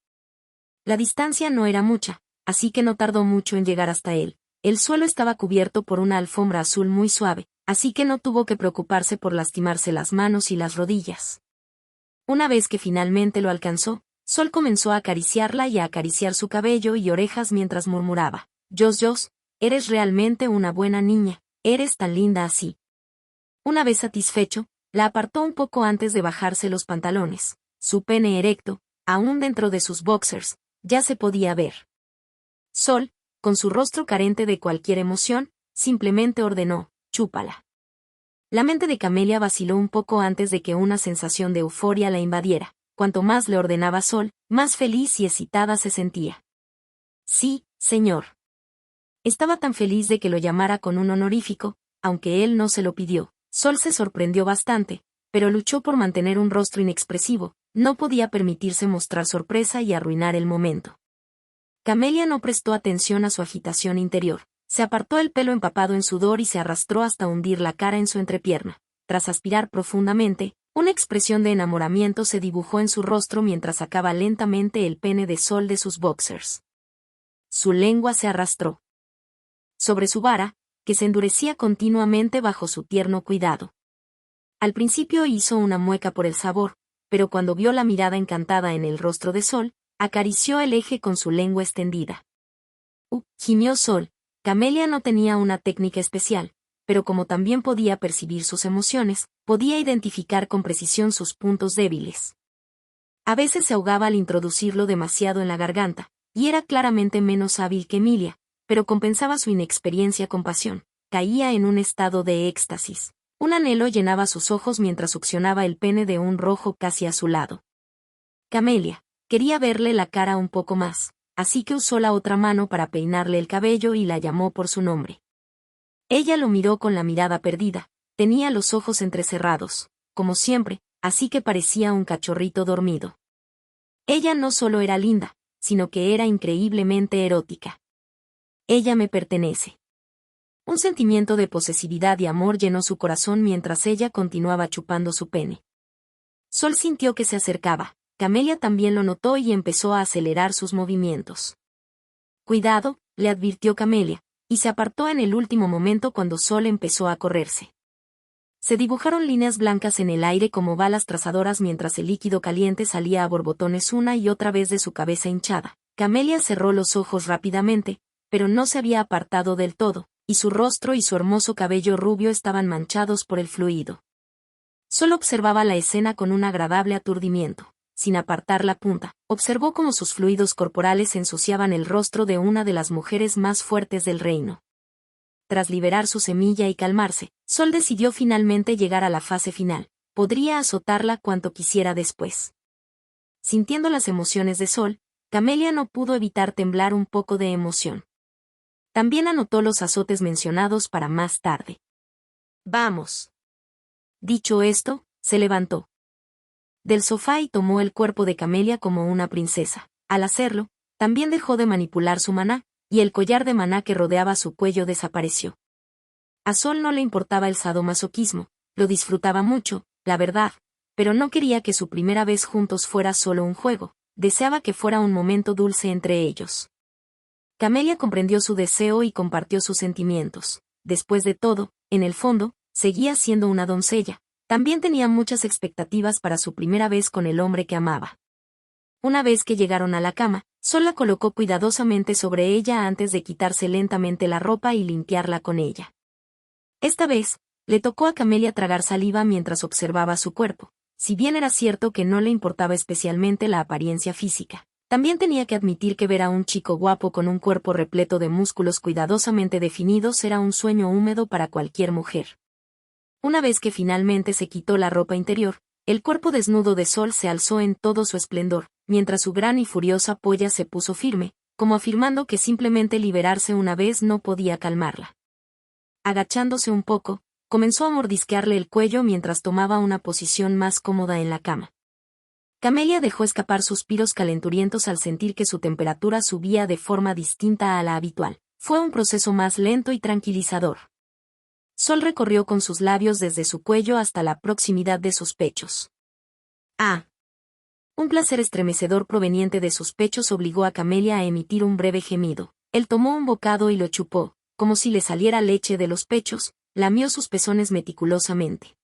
La distancia no era mucha, así que no tardó mucho en llegar hasta él. El suelo estaba cubierto por una alfombra azul muy suave, así que no tuvo que preocuparse por lastimarse las manos y las rodillas. Una vez que finalmente lo alcanzó, Sol comenzó a acariciarla y a acariciar su cabello y orejas mientras murmuraba, Jos, eres realmente una buena niña, eres tan linda así. Una vez satisfecho, la apartó un poco antes de bajarse los pantalones. Su pene erecto, aún dentro de sus boxers, ya se podía ver. Sol, con su rostro carente de cualquier emoción, simplemente ordenó, chúpala. La mente de Camelia vaciló un poco antes de que una sensación de euforia la invadiera. Cuanto más le ordenaba Sol, más feliz y excitada se sentía. Sí, señor. Estaba tan feliz de que lo llamara con un honorífico, aunque él no se lo pidió. Sol se sorprendió bastante, pero luchó por mantener un rostro inexpresivo. No podía permitirse mostrar sorpresa y arruinar el momento. Camelia no prestó atención a su agitación interior. Se apartó el pelo empapado en sudor y se arrastró hasta hundir la cara en su entrepierna. Tras aspirar profundamente, una expresión de enamoramiento se dibujó en su rostro mientras sacaba lentamente el pene de Sol de sus boxers. Su lengua se arrastró sobre su vara, que se endurecía continuamente bajo su tierno cuidado. Al principio hizo una mueca por el sabor, pero cuando vio la mirada encantada en el rostro de Sol, acarició el eje con su lengua extendida. Gimió Sol. Camelia no tenía una técnica especial, pero como también podía percibir sus emociones, podía identificar con precisión sus puntos débiles. A veces se ahogaba al introducirlo demasiado en la garganta, y era claramente menos hábil que Emilia, pero compensaba su inexperiencia con pasión. Caía en un estado de éxtasis. Un anhelo llenaba sus ojos mientras succionaba el pene de un rojo casi azulado. Camelia quería verle la cara un poco más, así que usó la otra mano para peinarle el cabello y la llamó por su nombre. Ella lo miró con la mirada perdida, tenía los ojos entrecerrados, como siempre, así que parecía un cachorrito dormido. Ella no solo era linda, sino que era increíblemente erótica. Ella me pertenece. Un sentimiento de posesividad y amor llenó su corazón mientras ella continuaba chupando su pene. Sol sintió que se acercaba. Camelia también lo notó y empezó a acelerar sus movimientos. Cuidado, le advirtió Camelia, y se apartó en el último momento cuando Sol empezó a correrse. Se dibujaron líneas blancas en el aire como balas trazadoras mientras el líquido caliente salía a borbotones una y otra vez de su cabeza hinchada. Camelia cerró los ojos rápidamente, pero no se había apartado del todo, y su rostro y su hermoso cabello rubio estaban manchados por el fluido. Solo observaba la escena con un agradable aturdimiento. Sin apartar la punta, observó cómo sus fluidos corporales ensuciaban el rostro de una de las mujeres más fuertes del reino. Tras liberar su semilla y calmarse, Sol decidió finalmente llegar a la fase final. Podría azotarla cuanto quisiera después. Sintiendo las emociones de Sol, Camelia no pudo evitar temblar un poco de emoción. También anotó los azotes mencionados para más tarde. Vamos. Dicho esto, se levantó del sofá y tomó el cuerpo de Camelia como una princesa. Al hacerlo, también dejó de manipular su maná, y el collar de maná que rodeaba su cuello desapareció. A Sol no le importaba el sadomasoquismo, lo disfrutaba mucho, la verdad, pero no quería que su primera vez juntos fuera solo un juego, deseaba que fuera un momento dulce entre ellos. Camelia comprendió su deseo y compartió sus sentimientos. Después de todo, en el fondo, seguía siendo una doncella. También tenía muchas expectativas para su primera vez con el hombre que amaba. Una vez que llegaron a la cama, Sol la colocó cuidadosamente sobre ella antes de quitarse lentamente la ropa y limpiarla con ella. Esta vez, le tocó a Camelia tragar saliva mientras observaba su cuerpo. Si bien era cierto que no le importaba especialmente la apariencia física, también tenía que admitir que ver a un chico guapo con un cuerpo repleto de músculos cuidadosamente definidos era un sueño húmedo para cualquier mujer. Una vez que finalmente se quitó la ropa interior, el cuerpo desnudo de Sol se alzó en todo su esplendor, mientras su gran y furiosa polla se puso firme, como afirmando que simplemente liberarse una vez no podía calmarla. Agachándose un poco, comenzó a mordisquearle el cuello mientras tomaba una posición más cómoda en la cama. Camelia dejó escapar suspiros calenturientos al sentir que su temperatura subía de forma distinta a la habitual. Fue un proceso más lento y tranquilizador. Sol recorrió con sus labios desde su cuello hasta la proximidad de sus pechos. Un placer estremecedor proveniente de sus pechos obligó a Camelia a emitir un breve gemido. Él tomó un bocado y lo chupó, como si le saliera leche de los pechos, lamió sus pezones meticulosamente.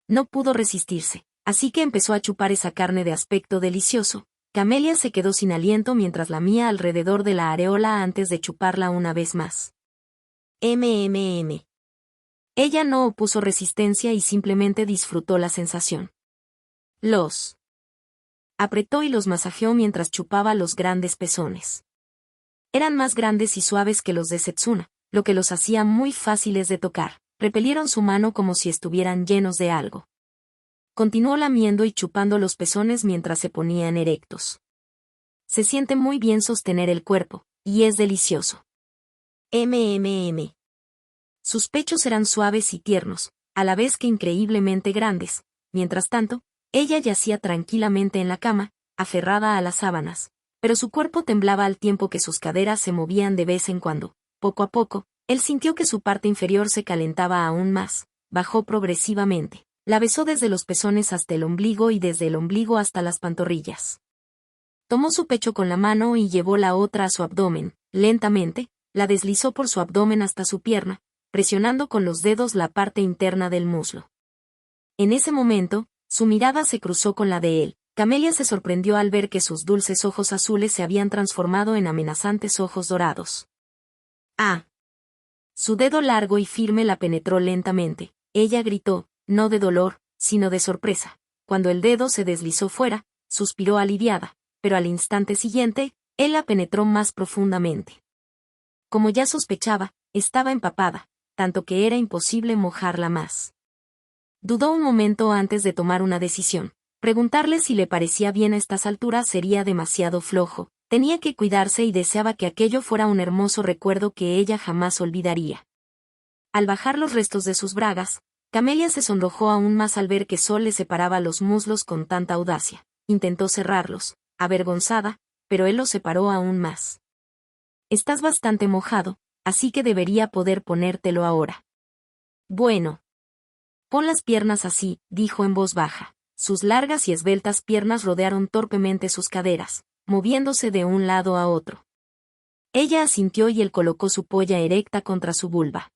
No pudo resistirse, así que empezó a chupar esa carne de aspecto delicioso. Camelia se quedó sin aliento mientras lamía alrededor de la areola antes de chuparla una vez más. Ella no opuso resistencia y simplemente disfrutó la sensación. Los apretó y los masajeó mientras chupaba los grandes pezones. Eran más grandes y suaves que los de Setsuna, lo que los hacía muy fáciles de tocar. Repelieron su mano como si estuvieran llenos de algo. Continuó lamiendo y chupando los pezones mientras se ponían erectos. Se siente muy bien sostener el cuerpo, y es delicioso. MMM. Sus pechos eran suaves y tiernos, a la vez que increíblemente grandes. Mientras tanto, ella yacía tranquilamente en la cama, aferrada a las sábanas, pero su cuerpo temblaba al tiempo que sus caderas se movían de vez en cuando. Poco a poco, él sintió que su parte inferior se calentaba aún más, bajó progresivamente. La besó desde los pezones hasta el ombligo y desde el ombligo hasta las pantorrillas. Tomó su pecho con la mano y llevó la otra a su abdomen. Lentamente, la deslizó por su abdomen hasta su pierna, presionando con los dedos la parte interna del muslo. En ese momento, su mirada se cruzó con la de él. Camelia se sorprendió al ver que sus dulces ojos azules se habían transformado en amenazantes ojos dorados. ¡Ah! Su dedo largo y firme la penetró lentamente. Ella gritó, no de dolor, sino de sorpresa. Cuando el dedo se deslizó fuera, suspiró aliviada, pero al instante siguiente, él la penetró más profundamente. Como ya sospechaba, estaba empapada, tanto que era imposible mojarla más. Dudó un momento antes de tomar una decisión. Preguntarle si le parecía bien a estas alturas sería demasiado flojo. Tenía que cuidarse y deseaba que aquello fuera un hermoso recuerdo que ella jamás olvidaría. Al bajar los restos de sus bragas, Camelia se sonrojó aún más al ver que Sol le separaba los muslos con tanta audacia. Intentó cerrarlos, avergonzada, pero él los separó aún más. Estás bastante mojado, así que debería poder ponértelo ahora. Bueno. Pon las piernas así, dijo en voz baja. Sus largas y esbeltas piernas rodearon torpemente sus caderas, moviéndose de un lado a otro. Ella asintió y él colocó su polla erecta contra su vulva.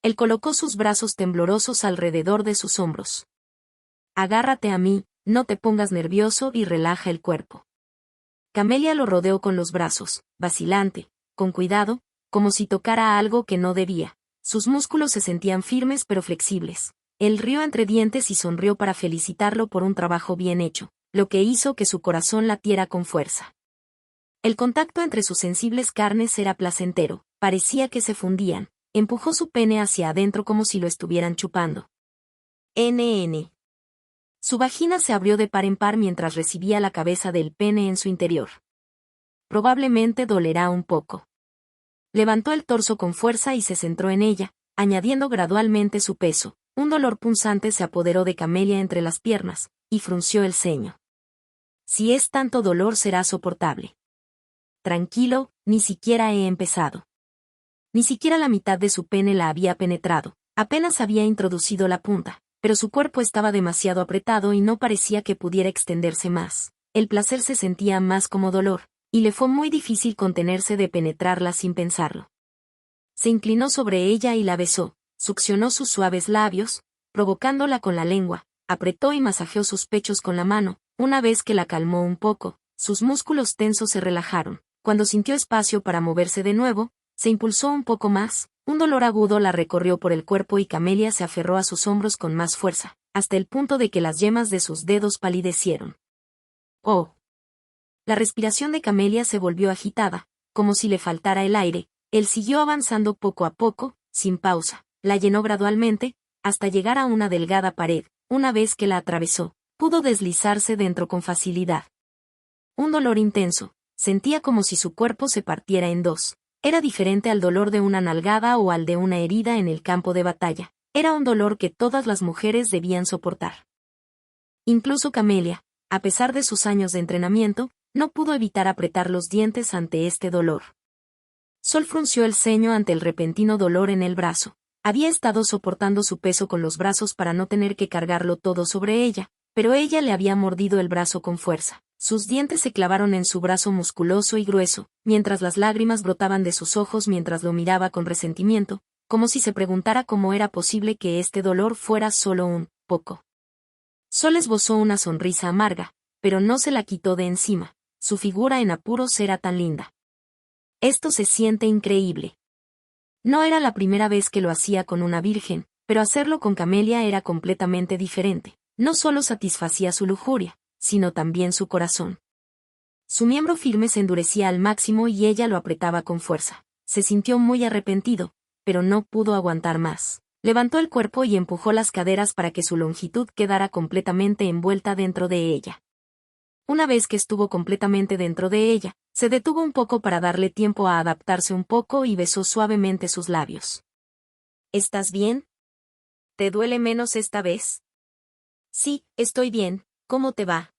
Él colocó sus brazos temblorosos alrededor de sus hombros. Agárrate a mí, no te pongas nervioso y relaja el cuerpo. Camelia lo rodeó con los brazos, vacilante, con cuidado, como si tocara algo que no debía. Sus músculos se sentían firmes pero flexibles. Él rió entre dientes y sonrió para felicitarlo por un trabajo bien hecho, lo que hizo que su corazón latiera con fuerza. El contacto entre sus sensibles carnes era placentero, parecía que se fundían. Empujó su pene hacia adentro como si lo estuvieran chupando. NN. Su vagina se abrió de par en par mientras recibía la cabeza del pene en su interior. Probablemente dolerá un poco. Levantó el torso con fuerza y se centró en ella, añadiendo gradualmente su peso. Un dolor punzante se apoderó de Camelia entre las piernas, y frunció el ceño. Si es tanto dolor será soportable. Tranquilo, ni siquiera he empezado. Ni siquiera la mitad de su pene la había penetrado, apenas había introducido la punta, pero su cuerpo estaba demasiado apretado y no parecía que pudiera extenderse más. El placer se sentía más como dolor, y le fue muy difícil contenerse de penetrarla sin pensarlo. Se inclinó sobre ella y la besó, succionó sus suaves labios, provocándola con la lengua, apretó y masajeó sus pechos con la mano. Una vez que la calmó un poco, sus músculos tensos se relajaron. Cuando sintió espacio para moverse de nuevo, se impulsó un poco más, un dolor agudo la recorrió por el cuerpo y Camelia se aferró a sus hombros con más fuerza, hasta el punto de que las yemas de sus dedos palidecieron. ¡Oh! La respiración de Camelia se volvió agitada, como si le faltara el aire. Él siguió avanzando poco a poco, sin pausa. La llenó gradualmente, hasta llegar a una delgada pared. Una vez que la atravesó, pudo deslizarse dentro con facilidad. Un dolor intenso, sentía como si su cuerpo se partiera en dos. Era diferente al dolor de una nalgada o al de una herida en el campo de batalla. Era un dolor que todas las mujeres debían soportar. Incluso Camelia, a pesar de sus años de entrenamiento, no pudo evitar apretar los dientes ante este dolor. Sol frunció el ceño ante el repentino dolor en el brazo. Había estado soportando su peso con los brazos para no tener que cargarlo todo sobre ella, pero ella le había mordido el brazo con fuerza. Sus dientes se clavaron en su brazo musculoso y grueso, mientras las lágrimas brotaban de sus ojos mientras lo miraba con resentimiento, como si se preguntara cómo era posible que este dolor fuera solo un poco. Sol esbozó una sonrisa amarga, pero no se la quitó de encima. Su figura en apuros era tan linda. Esto se siente increíble. No era la primera vez que lo hacía con una virgen, pero hacerlo con Camelia era completamente diferente. No solo satisfacía su lujuria, sino también su corazón. Su miembro firme se endurecía al máximo y ella lo apretaba con fuerza. Se sintió muy arrepentido, pero no pudo aguantar más. Levantó el cuerpo y empujó las caderas para que su longitud quedara completamente envuelta dentro de ella. Una vez que estuvo completamente dentro de ella, se detuvo un poco para darle tiempo a adaptarse un poco y besó suavemente sus labios. ¿Estás bien? ¿Te duele menos esta vez? Sí, estoy bien. ¿Cómo te va?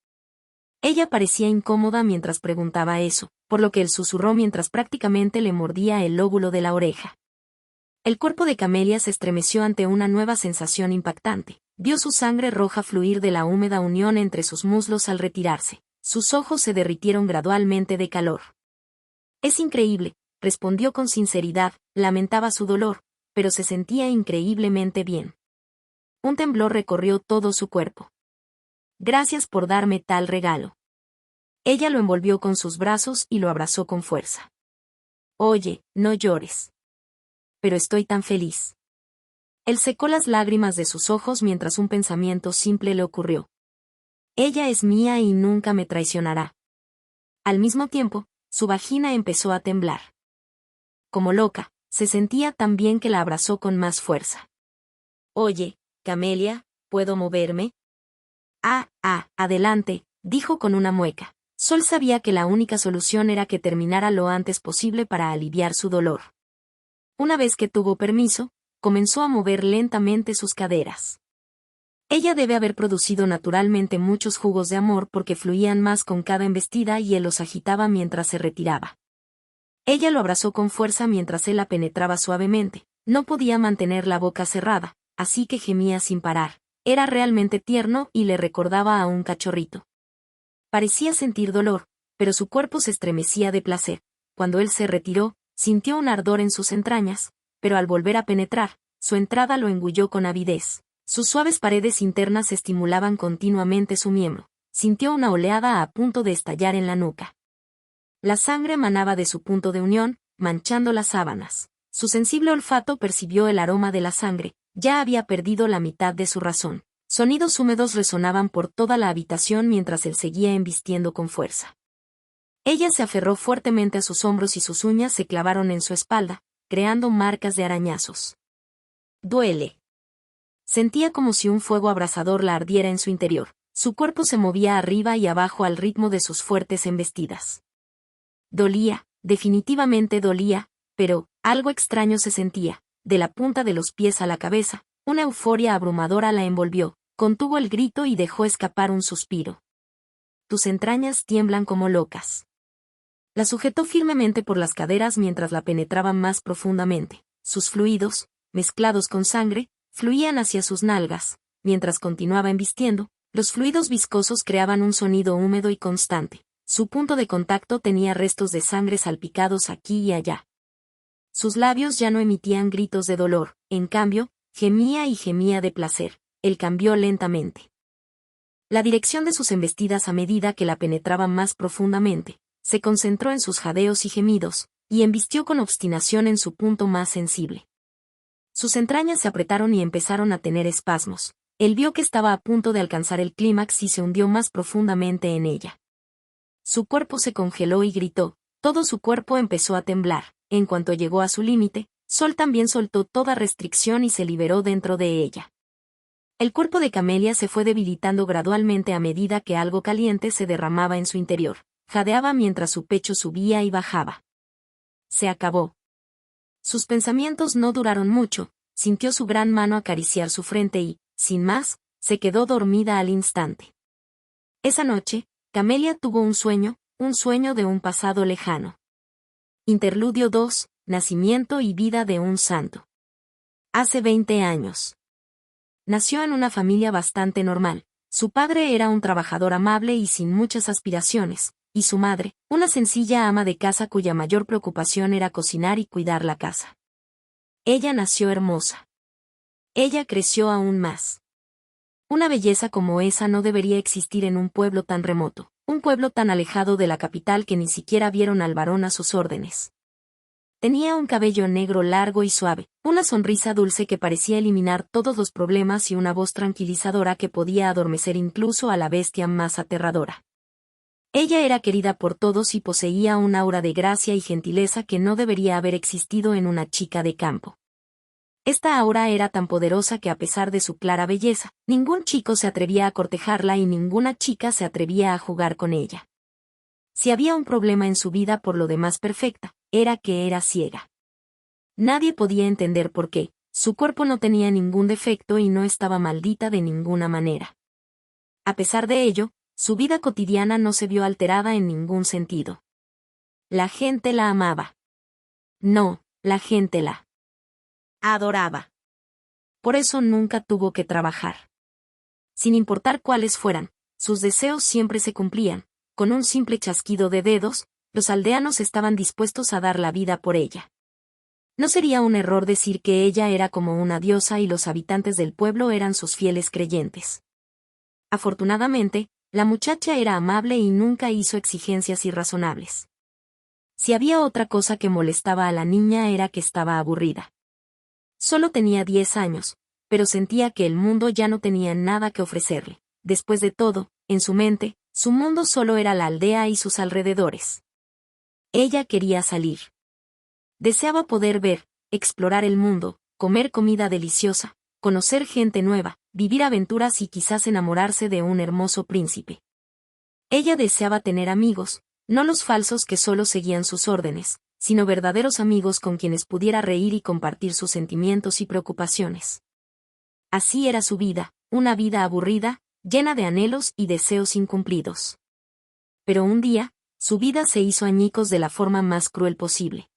Ella parecía incómoda mientras preguntaba eso, por lo que él susurró mientras prácticamente le mordía el lóbulo de la oreja. El cuerpo de Camelia se estremeció ante una nueva sensación impactante. Vio su sangre roja fluir de la húmeda unión entre sus muslos al retirarse. Sus ojos se derritieron gradualmente de calor. Es increíble, respondió con sinceridad, lamentaba su dolor, pero se sentía increíblemente bien. Un temblor recorrió todo su cuerpo. Gracias por darme tal regalo. Ella lo envolvió con sus brazos y lo abrazó con fuerza. Oye, no llores. Pero estoy tan feliz. Él secó las lágrimas de sus ojos mientras un pensamiento simple le ocurrió. Ella es mía y nunca me traicionará. Al mismo tiempo, su vagina empezó a temblar. Como loca, se sentía tan bien que la abrazó con más fuerza. Oye, Camelia, ¿puedo moverme? Adelante, dijo con una mueca. Sol sabía que la única solución era que terminara lo antes posible para aliviar su dolor. Una vez que tuvo permiso, comenzó a mover lentamente sus caderas. Ella debe haber producido naturalmente muchos jugos de amor porque fluían más con cada embestida y él los agitaba mientras se retiraba. Ella lo abrazó con fuerza mientras él la penetraba suavemente. No podía mantener la boca cerrada, así que gemía sin parar. Era realmente tierno y le recordaba a un cachorrito. Parecía sentir dolor, pero su cuerpo se estremecía de placer. Cuando él se retiró, sintió un ardor en sus entrañas, pero al volver a penetrar, su entrada lo engulló con avidez. Sus suaves paredes internas estimulaban continuamente su miembro. Sintió una oleada a punto de estallar en la nuca. La sangre manaba de su punto de unión, manchando las sábanas. Su sensible olfato percibió el aroma de la sangre, ya había perdido la mitad de su razón. Sonidos húmedos resonaban por toda la habitación mientras él seguía embistiendo con fuerza. Ella se aferró fuertemente a sus hombros y sus uñas se clavaron en su espalda, creando marcas de arañazos. Duele. Sentía como si un fuego abrasador la ardiera en su interior. Su cuerpo se movía arriba y abajo al ritmo de sus fuertes embestidas. Dolía, definitivamente dolía, pero algo extraño se sentía. De la punta de los pies a la cabeza, una euforia abrumadora la envolvió, contuvo el grito y dejó escapar un suspiro. Tus entrañas tiemblan como locas. La sujetó firmemente por las caderas mientras la penetraba más profundamente. Sus fluidos, mezclados con sangre, fluían hacia sus nalgas. Mientras continuaba embistiendo, los fluidos viscosos creaban un sonido húmedo y constante. Su punto de contacto tenía restos de sangre salpicados aquí y allá. Sus labios ya no emitían gritos de dolor, en cambio, gemía y gemía de placer. Él cambió lentamente la dirección de sus embestidas a medida que la penetraba más profundamente. Se concentró en sus jadeos y gemidos, y embistió con obstinación en su punto más sensible. Sus entrañas se apretaron y empezaron a tener espasmos. Él vio que estaba a punto de alcanzar el clímax y se hundió más profundamente en ella. Su cuerpo se congeló y gritó, todo su cuerpo empezó a temblar. En cuanto llegó a su límite, Sol también soltó toda restricción y se liberó dentro de ella. El cuerpo de Camelia se fue debilitando gradualmente a medida que algo caliente se derramaba en su interior. Jadeaba mientras su pecho subía y bajaba. Se acabó. Sus pensamientos no duraron mucho, sintió su gran mano acariciar su frente y, sin más, se quedó dormida al instante. Esa noche, Camelia tuvo un sueño de un pasado lejano. Interludio 2, Nacimiento y vida de un santo. Hace 20 años. Nació en una familia bastante normal. Su padre era un trabajador amable y sin muchas aspiraciones, y su madre, una sencilla ama de casa cuya mayor preocupación era cocinar y cuidar la casa. Ella nació hermosa. Ella creció aún más. Una belleza como esa no debería existir en un pueblo tan remoto, un pueblo tan alejado de la capital que ni siquiera vieron al varón a sus órdenes. Tenía un cabello negro largo y suave, una sonrisa dulce que parecía eliminar todos los problemas y una voz tranquilizadora que podía adormecer incluso a la bestia más aterradora. Ella era querida por todos y poseía un aura de gracia y gentileza que no debería haber existido en una chica de campo. Esta aura era tan poderosa que a pesar de su clara belleza, ningún chico se atrevía a cortejarla y ninguna chica se atrevía a jugar con ella. Si había un problema en su vida por lo demás perfecta, era que era ciega. Nadie podía entender por qué, su cuerpo no tenía ningún defecto y no estaba maldita de ninguna manera. A pesar de ello, su vida cotidiana no se vio alterada en ningún sentido. La gente la amaba. No, la gente la adoraba. Por eso nunca tuvo que trabajar. Sin importar cuáles fueran, sus deseos siempre se cumplían. Con un simple chasquido de dedos, los aldeanos estaban dispuestos a dar la vida por ella. No sería un error decir que ella era como una diosa y los habitantes del pueblo eran sus fieles creyentes. Afortunadamente, la muchacha era amable y nunca hizo exigencias irrazonables. Si había otra cosa que molestaba a la niña era que estaba aburrida. Solo tenía 10 años, pero sentía que el mundo ya no tenía nada que ofrecerle. Después de todo, en su mente, su mundo solo era la aldea y sus alrededores. Ella quería salir. Deseaba poder ver, explorar el mundo, comer comida deliciosa, conocer gente nueva, vivir aventuras y quizás enamorarse de un hermoso príncipe. Ella deseaba tener amigos, no los falsos que solo seguían sus órdenes, sino verdaderos amigos con quienes pudiera reír y compartir sus sentimientos y preocupaciones. Así era su vida, una vida aburrida, llena de anhelos y deseos incumplidos. Pero un día, su vida se hizo añicos de la forma más cruel posible.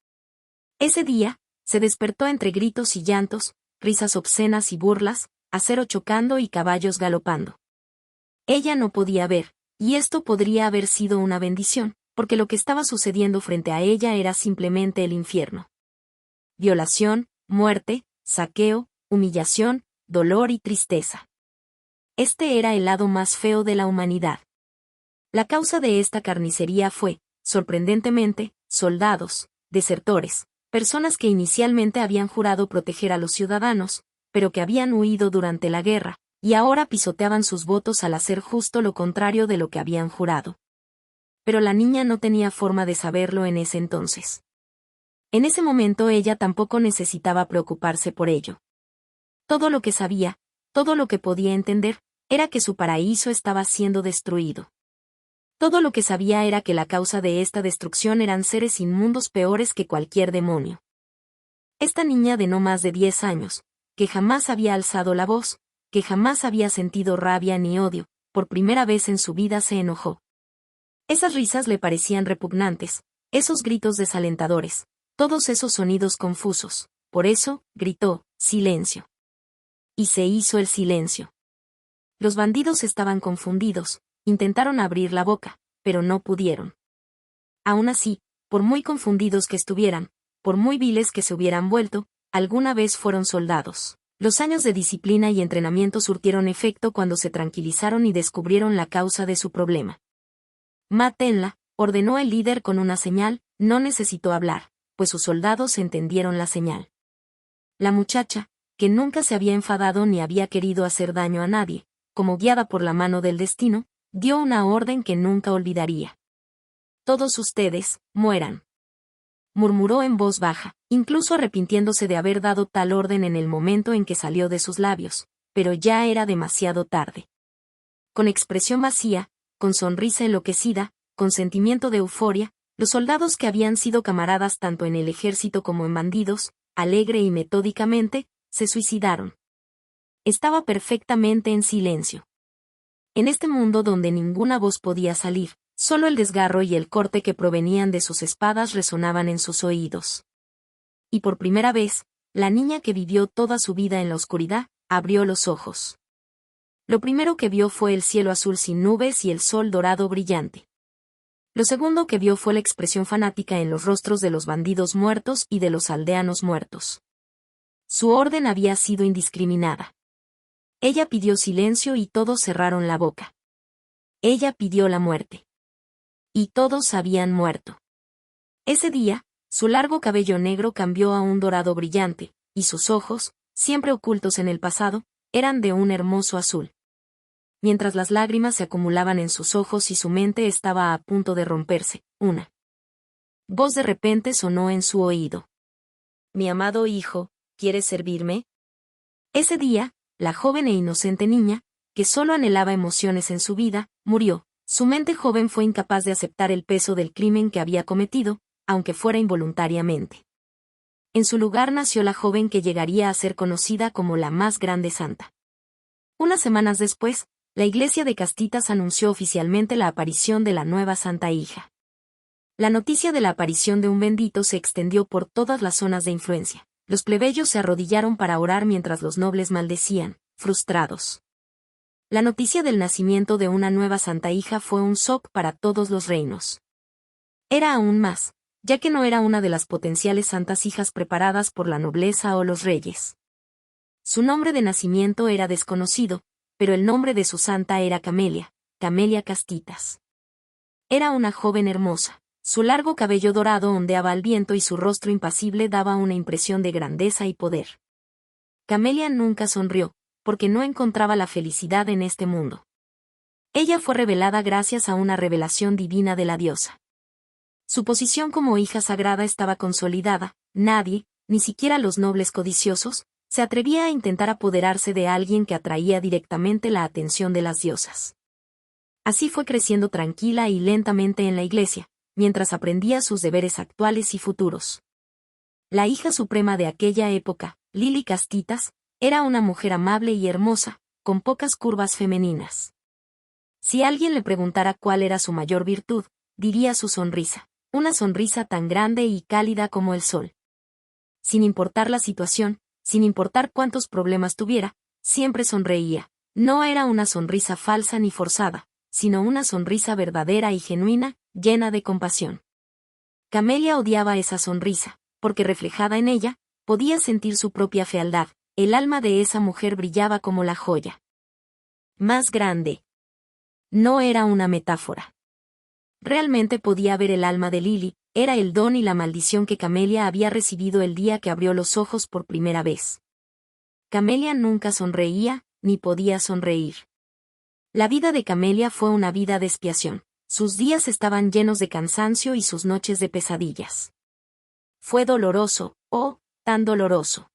Ese día, se despertó entre gritos y llantos, risas obscenas y burlas, acero chocando y caballos galopando. Ella no podía ver, y esto podría haber sido una bendición, porque lo que estaba sucediendo frente a ella era simplemente el infierno. Violación, muerte, saqueo, humillación, dolor y tristeza. Este era el lado más feo de la humanidad. La causa de esta carnicería fue, sorprendentemente, soldados, desertores, personas que inicialmente habían jurado proteger a los ciudadanos, pero que habían huido durante la guerra, y ahora pisoteaban sus votos al hacer justo lo contrario de lo que habían jurado. Pero la niña no tenía forma de saberlo en ese entonces. En ese momento ella tampoco necesitaba preocuparse por ello. Todo lo que sabía, todo lo que podía entender, era que su paraíso estaba siendo destruido. Todo lo que sabía era que la causa de esta destrucción eran seres inmundos peores que cualquier demonio. Esta niña de no más de 10 años, que jamás había alzado la voz, que jamás había sentido rabia ni odio, por primera vez en su vida se enojó. Esas risas le parecían repugnantes, esos gritos desalentadores, todos esos sonidos confusos. Por eso, gritó, silencio. Y se hizo el silencio. Los bandidos estaban confundidos, intentaron abrir la boca, pero no pudieron. Aún así, por muy confundidos que estuvieran, por muy viles que se hubieran vuelto, alguna vez fueron soldados. Los años de disciplina y entrenamiento surtieron efecto cuando se tranquilizaron y descubrieron la causa de su problema. Mátenla, ordenó el líder con una señal, no necesitó hablar, pues sus soldados entendieron la señal. La muchacha, que nunca se había enfadado ni había querido hacer daño a nadie, como guiada por la mano del destino, dio una orden que nunca olvidaría. Todos ustedes, mueran. Murmuró en voz baja, incluso arrepintiéndose de haber dado tal orden en el momento en que salió de sus labios, pero ya era demasiado tarde. Con expresión vacía, con sonrisa enloquecida, con sentimiento de euforia, los soldados que habían sido camaradas tanto en el ejército como en bandidos, alegre y metódicamente, se suicidaron. Estaba perfectamente en silencio. En este mundo donde ninguna voz podía salir, solo el desgarro y el corte que provenían de sus espadas resonaban en sus oídos. Y por primera vez, la niña que vivió toda su vida en la oscuridad, abrió los ojos. Lo primero que vio fue el cielo azul sin nubes y el sol dorado brillante. Lo segundo que vio fue la expresión fanática en los rostros de los bandidos muertos y de los aldeanos muertos. Su orden había sido indiscriminada. Ella pidió silencio y todos cerraron la boca. Ella pidió la muerte. Y todos habían muerto. Ese día, su largo cabello negro cambió a un dorado brillante, y sus ojos, siempre ocultos en el pasado, eran de un hermoso azul. mientras las lágrimas se acumulaban en sus ojos y su mente estaba a punto de romperse. Una voz de repente sonó en su oído. Mi amado hijo, ¿quieres servirme? Ese día, la joven e inocente niña, que solo anhelaba emociones en su vida, murió. Su mente joven fue incapaz de aceptar el peso del crimen que había cometido, aunque fuera involuntariamente. En su lugar nació la joven que llegaría a ser conocida como la más grande santa. Unas semanas después, la iglesia de Castitas anunció oficialmente la aparición de la nueva santa hija. La noticia de la aparición de un bendito se extendió por todas las zonas de influencia. Los plebeyos se arrodillaron para orar mientras los nobles maldecían, frustrados. La noticia del nacimiento de una nueva santa hija fue un shock para todos los reinos. Era aún más, ya que no era una de las potenciales santas hijas preparadas por la nobleza o los reyes. Su nombre de nacimiento era desconocido, pero el nombre de su santa era Camelia, Camelia Castitas. Era una joven hermosa. Su largo cabello dorado ondeaba al viento y su rostro impasible daba una impresión de grandeza y poder. Camelia nunca sonrió, porque no encontraba la felicidad en este mundo. Ella fue revelada gracias a una revelación divina de la diosa. Su posición como hija sagrada estaba consolidada, nadie, ni siquiera los nobles codiciosos, se atrevía a intentar apoderarse de alguien que atraía directamente la atención de las diosas. Así fue creciendo tranquila y lentamente en la iglesia, mientras aprendía sus deberes actuales y futuros. La hija suprema de aquella época, Lili Castitas, era una mujer amable y hermosa, con pocas curvas femeninas. Si alguien le preguntara cuál era su mayor virtud, diría su sonrisa, una sonrisa tan grande y cálida como el sol. Sin importar la situación, sin importar cuántos problemas tuviera, siempre sonreía. No era una sonrisa falsa ni forzada, sino una sonrisa verdadera y genuina, llena de compasión. Camelia odiaba esa sonrisa, porque reflejada en ella, podía sentir su propia fealdad. El alma de esa mujer brillaba como la joya más grande. No era una metáfora. Realmente podía ver el alma de Lili, era el don y la maldición que Camelia había recibido el día que abrió los ojos por primera vez. Camelia nunca sonreía, ni podía sonreír. La vida de Camelia fue una vida de expiación. Sus días estaban llenos de cansancio y sus noches de pesadillas. Fue doloroso, oh, tan doloroso.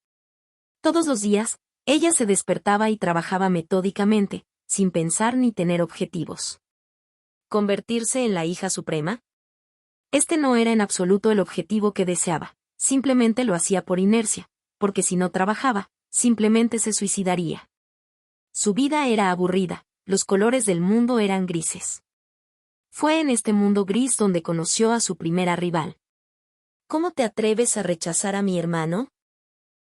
Todos los días, ella se despertaba y trabajaba metódicamente, sin pensar ni tener objetivos. ¿Convertirse en la hija suprema? Este no era en absoluto el objetivo que deseaba, simplemente lo hacía por inercia, porque si no trabajaba, simplemente se suicidaría. Su vida era aburrida, los colores del mundo eran grises. Fue en este mundo gris donde conoció a su primera rival. ¿Cómo te atreves a rechazar a mi hermano?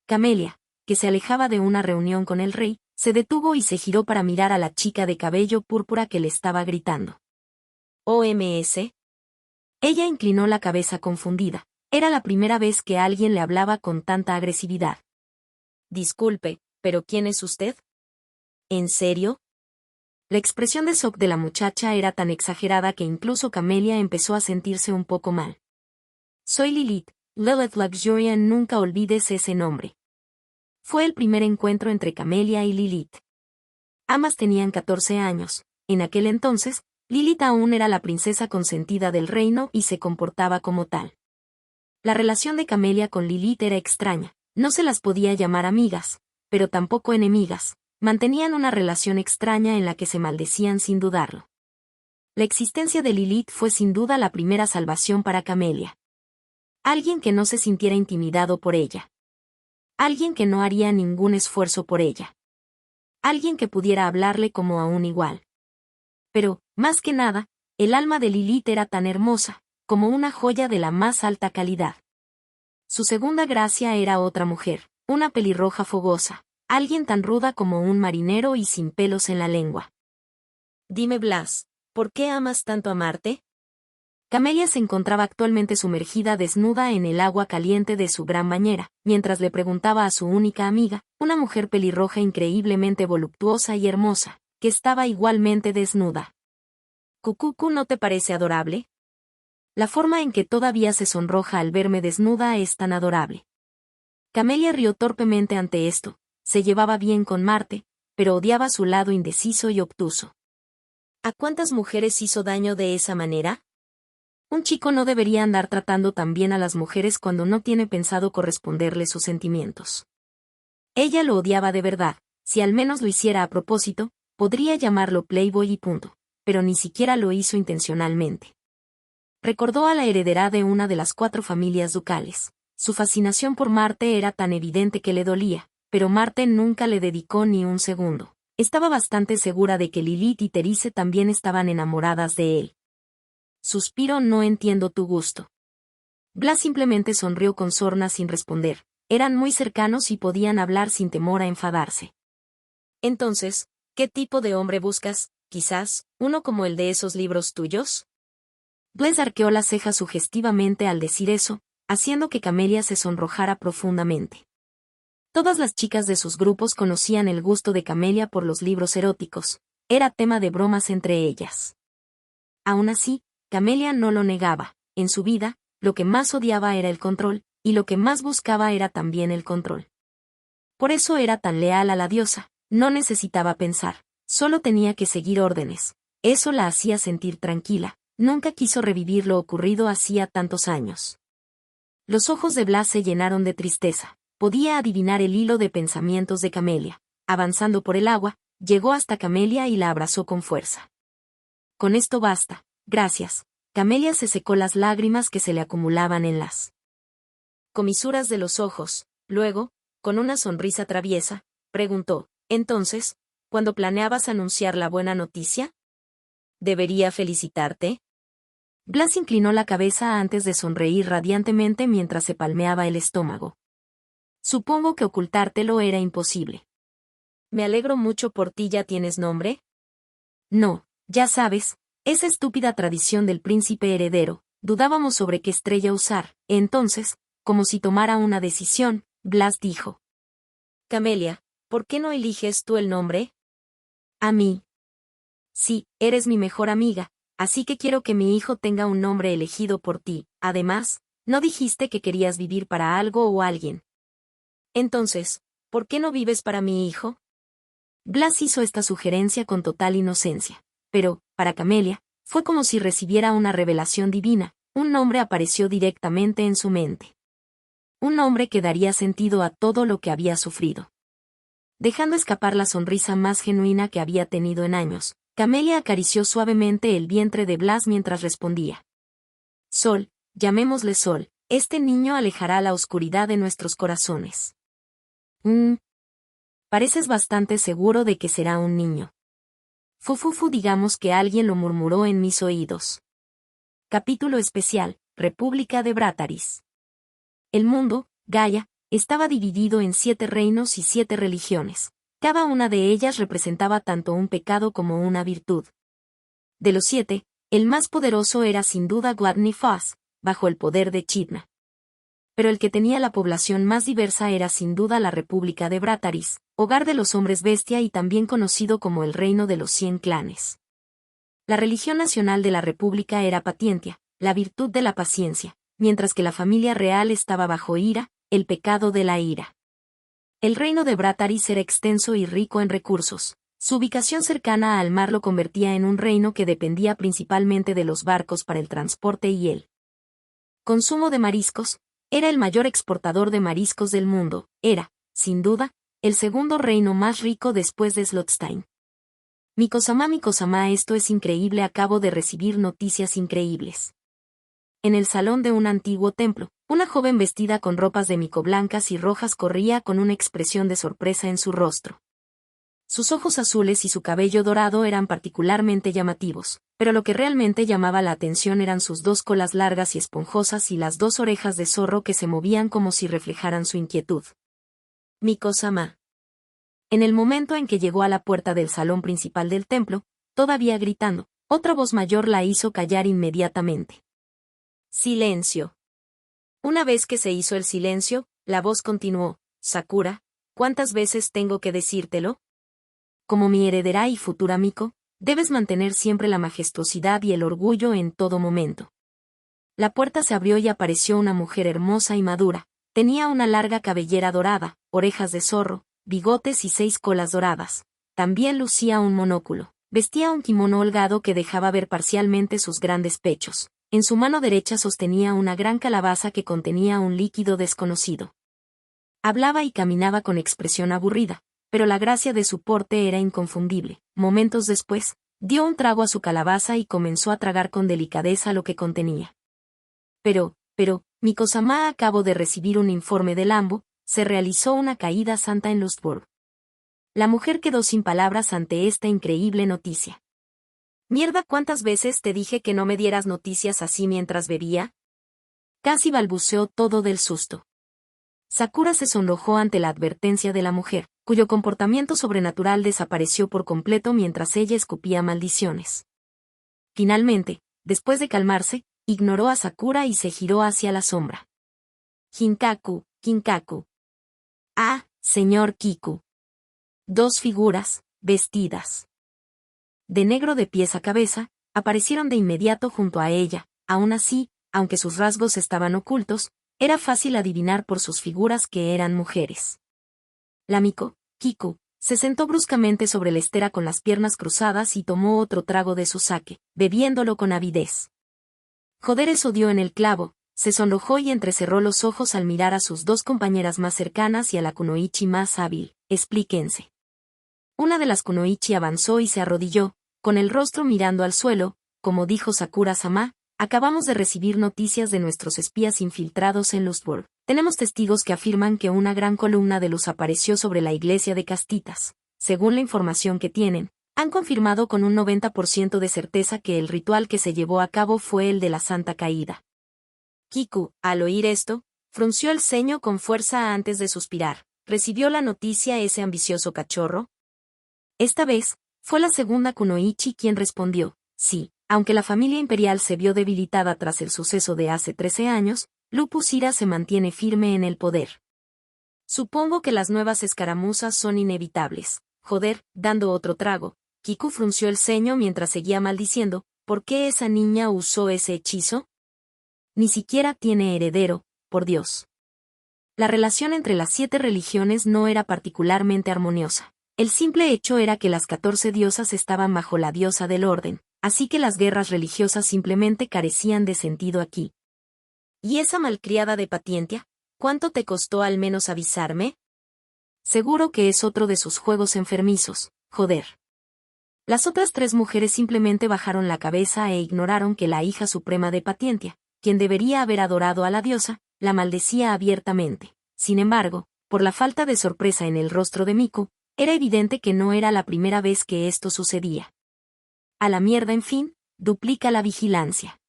Camelia, que se alejaba de una reunión con el rey, se detuvo y se giró para mirar a la chica de cabello púrpura que le estaba gritando. ¿OMS? Ella inclinó la cabeza confundida. Era la primera vez que alguien le hablaba con tanta agresividad. Disculpe, ¿pero quién es usted? ¿En serio? La expresión de shock de la muchacha era tan exagerada que incluso Camelia empezó a sentirse un poco mal. Soy Lilith, Lilith Luxurian, nunca olvides ese nombre. Fue el primer encuentro entre Camelia y Lilith. Ambas tenían 14 años. En aquel entonces, Lilith aún era la princesa consentida del reino y se comportaba como tal. La relación de Camelia con Lilith era extraña. No se las podía llamar amigas, pero tampoco enemigas. Mantenían una relación extraña en la que se maldecían sin dudarlo. La existencia de Lilith fue sin duda la primera salvación para Camelia. Alguien que no se sintiera intimidado por ella. Alguien que no haría ningún esfuerzo por ella. Alguien que pudiera hablarle como a un igual. Pero, más que nada, el alma de Lilith era tan hermosa, como una joya de la más alta calidad. Su segunda gracia era otra mujer, una pelirroja fogosa, alguien tan ruda como un marinero y sin pelos en la lengua. Dime, Blas, ¿por qué amas tanto a Marte? Camelia se encontraba actualmente sumergida desnuda en el agua caliente de su gran bañera, mientras le preguntaba a su única amiga, una mujer pelirroja increíblemente voluptuosa y hermosa, que estaba igualmente desnuda. ¿Cucucu no te parece adorable? La forma en que todavía se sonroja al verme desnuda es tan adorable. Camelia rió torpemente ante esto. Se llevaba bien con Marte, pero odiaba su lado indeciso y obtuso. ¿A cuántas mujeres hizo daño de esa manera? Un chico no debería andar tratando tan bien a las mujeres cuando no tiene pensado corresponderle sus sentimientos. Ella lo odiaba de verdad, si al menos lo hiciera a propósito, podría llamarlo playboy y punto, pero ni siquiera lo hizo intencionalmente. Recordó a la heredera de una de las 4 familias ducales. Su fascinación por Marte era tan evidente que le dolía, pero Marte nunca le dedicó ni un segundo. Estaba bastante segura de que Lilith y Terice también estaban enamoradas de él. Suspiro, no entiendo tu gusto. Blas simplemente sonrió con sorna sin responder. Eran muy cercanos y podían hablar sin temor a enfadarse. Entonces, ¿qué tipo de hombre buscas? Quizás, uno como el de esos libros tuyos. Blas arqueó las cejas sugestivamente al decir eso, haciendo que Camelia se sonrojara profundamente. Todas las chicas de sus grupos conocían el gusto de Camelia por los libros eróticos. Era tema de bromas entre ellas. Aún así, Camelia no lo negaba. En su vida, lo que más odiaba era el control, y lo que más buscaba era también el control. Por eso era tan leal a la diosa, no necesitaba pensar, solo tenía que seguir órdenes. Eso la hacía sentir tranquila, nunca quiso revivir lo ocurrido hacía tantos años. Los ojos de Blas se llenaron de tristeza, podía adivinar el hilo de pensamientos de Camelia. Avanzando por el agua, llegó hasta Camelia y la abrazó con fuerza. Con esto basta, gracias. Camelia se secó las lágrimas que se le acumulaban en las comisuras de los ojos, luego, con una sonrisa traviesa, preguntó, entonces, ¿cuándo planeabas anunciar la buena noticia? ¿Debería felicitarte? Blas inclinó la cabeza antes de sonreír radiantemente mientras se palmeaba el estómago. Supongo que ocultártelo era imposible. Me alegro mucho por ti. ¿Ya tienes nombre? No, ya sabes, esa estúpida tradición del príncipe heredero, dudábamos sobre qué estrella usar, entonces, como si tomara una decisión, Blas dijo. Camelia, ¿por qué no eliges tú el nombre? A mí. Sí, eres mi mejor amiga, así que quiero que mi hijo tenga un nombre elegido por ti. Además, no dijiste que querías vivir para algo o alguien. Entonces, ¿por qué no vives para mi hijo? Blas hizo esta sugerencia con total inocencia, pero, para Camelia, fue como si recibiera una revelación divina. Un nombre apareció directamente en su mente. Un nombre que daría sentido a todo lo que había sufrido. Dejando escapar la sonrisa más genuina que había tenido en años, Camelia acarició suavemente el vientre de Blas mientras respondía. Sol, llamémosle Sol, este niño alejará la oscuridad de nuestros corazones. Pareces bastante seguro de que será un niño. Fufufu, digamos que alguien lo murmuró en mis oídos. Capítulo especial, República de Brátaris. El mundo, Gaia, estaba dividido en 7 reinos y 7 religiones. Cada una de ellas representaba tanto un pecado como una virtud. De los 7, el más poderoso era sin duda Guadnifaz, bajo el poder de Chidna. Pero el que tenía la población más diversa era sin duda la República de Brátaris, hogar de los hombres bestia y también conocido como el Reino de los 100 clanes. La religión nacional de la República era Patientia, la virtud de la paciencia, mientras que la familia real estaba bajo ira, el pecado de la ira. El reino de Brátaris era extenso y rico en recursos. Su ubicación cercana al mar lo convertía en un reino que dependía principalmente de los barcos para el transporte y el consumo de mariscos. Era el mayor exportador de mariscos del mundo. Era, sin duda, el segundo reino más rico después de Slotstein. Mikosama, esto es increíble. Acabo de recibir noticias increíbles. En el salón de un antiguo templo, una joven vestida con ropas de mico blancas y rojas corría con una expresión de sorpresa en su rostro. Sus ojos azules y su cabello dorado eran particularmente llamativos, pero lo que realmente llamaba la atención eran sus 2 colas largas y esponjosas y las 2 orejas de zorro que se movían como si reflejaran su inquietud. Mikosama. En el momento en que llegó a la puerta del salón principal del templo, todavía gritando, otra voz mayor la hizo callar inmediatamente. Silencio. Una vez que se hizo el silencio, la voz continuó, Sakura, ¿cuántas veces tengo que decírtelo? Como mi heredera y futura Miko, debes mantener siempre la majestuosidad y el orgullo en todo momento. La puerta se abrió y apareció una mujer hermosa y madura. Tenía una larga cabellera dorada, orejas de zorro, bigotes y 6 colas doradas. también lucía un monóculo. Vestía un kimono holgado que dejaba ver parcialmente sus grandes pechos. En su mano derecha sostenía una gran calabaza que contenía un líquido desconocido. Hablaba y caminaba con expresión aburrida, pero la gracia de su porte era inconfundible. Momentos después, dio un trago a su calabaza y comenzó a tragar con delicadeza lo que contenía. Pero, Miko-sama, acabo de recibir un informe del Ambo, se realizó una caída santa en Lustburg. La mujer quedó sin palabras ante esta increíble noticia. Mierda, ¿cuántas veces te dije que no me dieras noticias así mientras bebía? Casi balbuceó todo del susto. Sakura se sonrojó ante la advertencia de la mujer, cuyo comportamiento sobrenatural desapareció por completo mientras ella escupía maldiciones. Finalmente, después de calmarse, ignoró a Sakura y se giró hacia la sombra. Kinkaku. Ah, señor Kiku. Dos figuras, vestidas de negro de pies a cabeza, aparecieron de inmediato junto a ella. Aún así, aunque sus rasgos estaban ocultos, era fácil adivinar por sus figuras que eran mujeres. La Miko, Kiku, se sentó bruscamente sobre la estera con las piernas cruzadas y tomó otro trago de su sake, bebiéndolo con avidez. Joder, eso dio en el clavo. Se sonrojó y entrecerró los ojos al mirar a sus dos compañeras más cercanas y a la kunoichi más hábil. Explíquense. Una de las kunoichi avanzó y se arrodilló, con el rostro mirando al suelo. Como dijo Sakura-sama, acabamos de recibir noticias de nuestros espías infiltrados en Lustburg. Tenemos testigos que afirman que una gran columna de luz apareció sobre la iglesia de Castitas. Según la información que tienen, han confirmado con un 90% de certeza que el ritual que se llevó a cabo fue el de la Santa Caída. Kiku, al oír esto, frunció el ceño con fuerza antes de suspirar. ¿Recibió la noticia ese ambicioso cachorro? Esta vez, fue la segunda kunoichi quien respondió, sí, aunque la familia imperial se vio debilitada tras el suceso de hace 13 años, Lupus Ira se mantiene firme en el poder. Supongo que las nuevas escaramuzas son inevitables. Joder, dando otro trago, Kiku frunció el ceño mientras seguía maldiciendo, ¿por qué esa niña usó ese hechizo? Ni siquiera tiene heredero, por Dios. La relación entre las 7 religiones no era particularmente armoniosa. El simple hecho era que las 14 diosas estaban bajo la diosa del orden, así que las guerras religiosas simplemente carecían de sentido aquí. ¿Y esa malcriada de Patientia? ¿Cuánto te costó al menos avisarme? Seguro que es otro de sus juegos enfermizos, joder. Las otras 3 mujeres simplemente bajaron la cabeza e ignoraron que la hija suprema de Patientia, quien debería haber adorado a la diosa, la maldecía abiertamente. Sin embargo, por la falta de sorpresa en el rostro de Miku, era evidente que no era la primera vez que esto sucedía. A la mierda, en fin, duplica la vigilancia.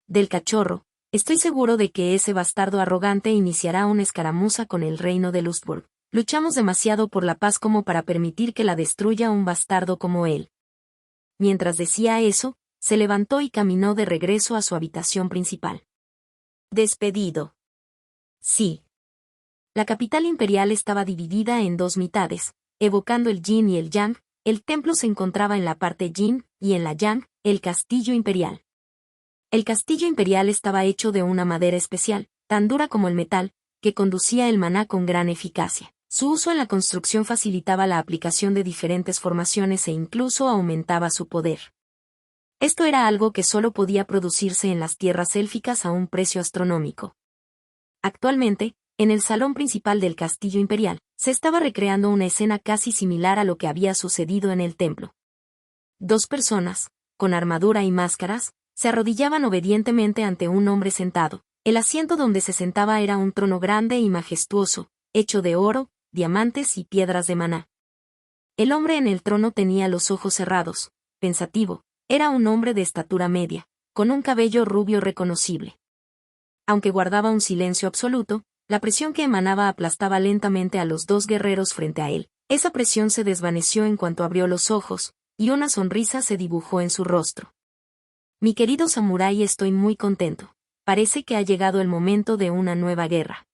Del cachorro, estoy seguro de que ese bastardo arrogante iniciará una escaramuza con el reino de Lustburg. Luchamos demasiado por la paz como para permitir que la destruya un bastardo como él. Mientras decía eso, se levantó y caminó de regreso a su habitación principal. Despedido. Sí. La capital imperial estaba dividida en 2 mitades, evocando el yin y el yang. El templo se encontraba en la parte yin, y en la yang, el castillo imperial. El castillo imperial estaba hecho de una madera especial, tan dura como el metal, que conducía el maná con gran eficacia. Su uso en la construcción facilitaba la aplicación de diferentes formaciones e incluso aumentaba su poder. Esto era algo que solo podía producirse en las tierras élficas a un precio astronómico. Actualmente, en el salón principal del castillo imperial, se estaba recreando una escena casi similar a lo que había sucedido en el templo. 2 personas, con armadura y máscaras, se arrodillaban obedientemente ante un hombre sentado. El asiento donde se sentaba era un trono grande y majestuoso, hecho de oro, diamantes y piedras de maná. El hombre en el trono tenía los ojos cerrados, pensativo. Era un hombre de estatura media, con un cabello rubio reconocible. Aunque guardaba un silencio absoluto, la presión que emanaba aplastaba lentamente a los 2 guerreros frente a él. Esa presión se desvaneció en cuanto abrió los ojos, y una sonrisa se dibujó en su rostro. Mi querido samurái, estoy muy contento. Parece que ha llegado el momento de una nueva guerra.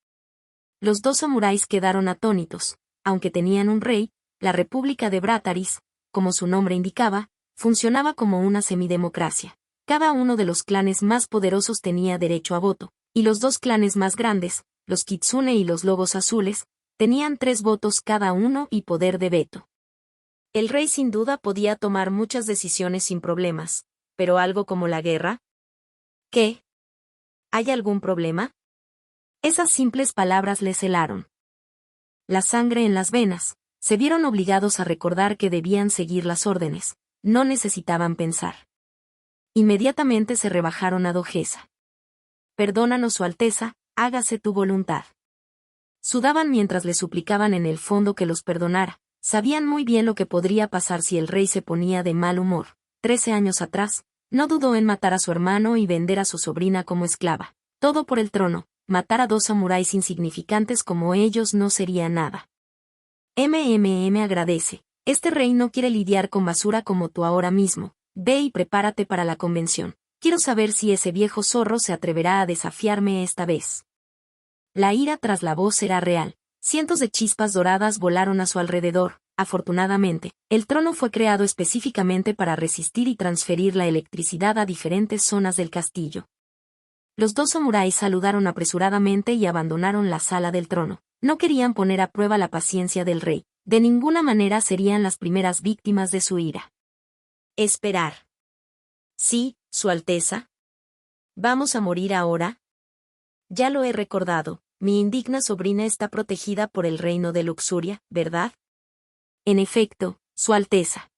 Los 2 samuráis quedaron atónitos. Aunque tenían un rey, la República de Brataris, como su nombre indicaba, funcionaba como una semidemocracia. Cada uno de los clanes más poderosos tenía derecho a voto, y los 2 clanes más grandes, los Kitsune y los Lobos Azules, tenían 3 votos cada uno y poder de veto. El rey sin duda podía tomar muchas decisiones sin problemas, pero algo como la guerra. ¿Qué? ¿Hay algún problema? Esas simples palabras les helaron la sangre en las venas. Se vieron obligados a recordar que debían seguir las órdenes, no necesitaban pensar. Inmediatamente se rebajaron a dojeza. Perdónanos, Su Alteza, hágase tu voluntad. Sudaban mientras le suplicaban en el fondo que los perdonara. Sabían muy bien lo que podría pasar si el rey se ponía de mal humor. 13 años atrás, no dudó en matar a su hermano y vender a su sobrina como esclava. Todo por el trono. Matar a 2 samuráis insignificantes como ellos no sería nada. Agradece. Este rey no quiere lidiar con basura como tú ahora mismo. Ve y prepárate para la convención. Quiero saber si ese viejo zorro se atreverá a desafiarme esta vez. La ira tras la voz era real. Cientos de chispas doradas volaron a su alrededor. Afortunadamente, el trono fue creado específicamente para resistir y transferir la electricidad a diferentes zonas del castillo. Los 2 samuráis saludaron apresuradamente y abandonaron la sala del trono. No querían poner a prueba la paciencia del rey. De ninguna manera serían las primeras víctimas de su ira. Esperar. Sí, Su Alteza. ¿Vamos a morir ahora? Ya lo he recordado, mi indigna sobrina está protegida por el reino de Luxuria, ¿verdad? En efecto, Su Alteza.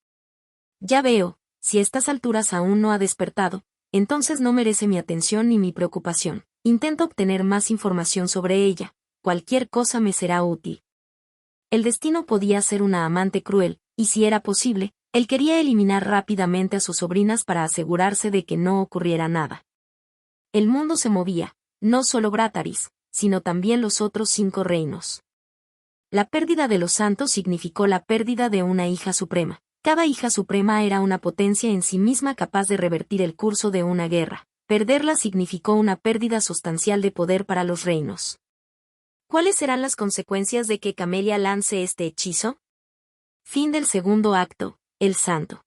Ya veo, si a estas alturas aún no ha despertado, entonces no merece mi atención ni mi preocupación. Intento obtener más información sobre ella, cualquier cosa me será útil. El destino podía ser una amante cruel, y si era posible, él quería eliminar rápidamente a sus sobrinas para asegurarse de que no ocurriera nada. El mundo se movía, no solo Brataris, sino también los otros 5 reinos. La pérdida de los santos significó la pérdida de una hija suprema. Cada hija suprema era una potencia en sí misma capaz de revertir el curso de una guerra. Perderla significó una pérdida sustancial de poder para los reinos. ¿Cuáles serán las consecuencias de que Camelia lance este hechizo? Fin del segundo acto, el santo.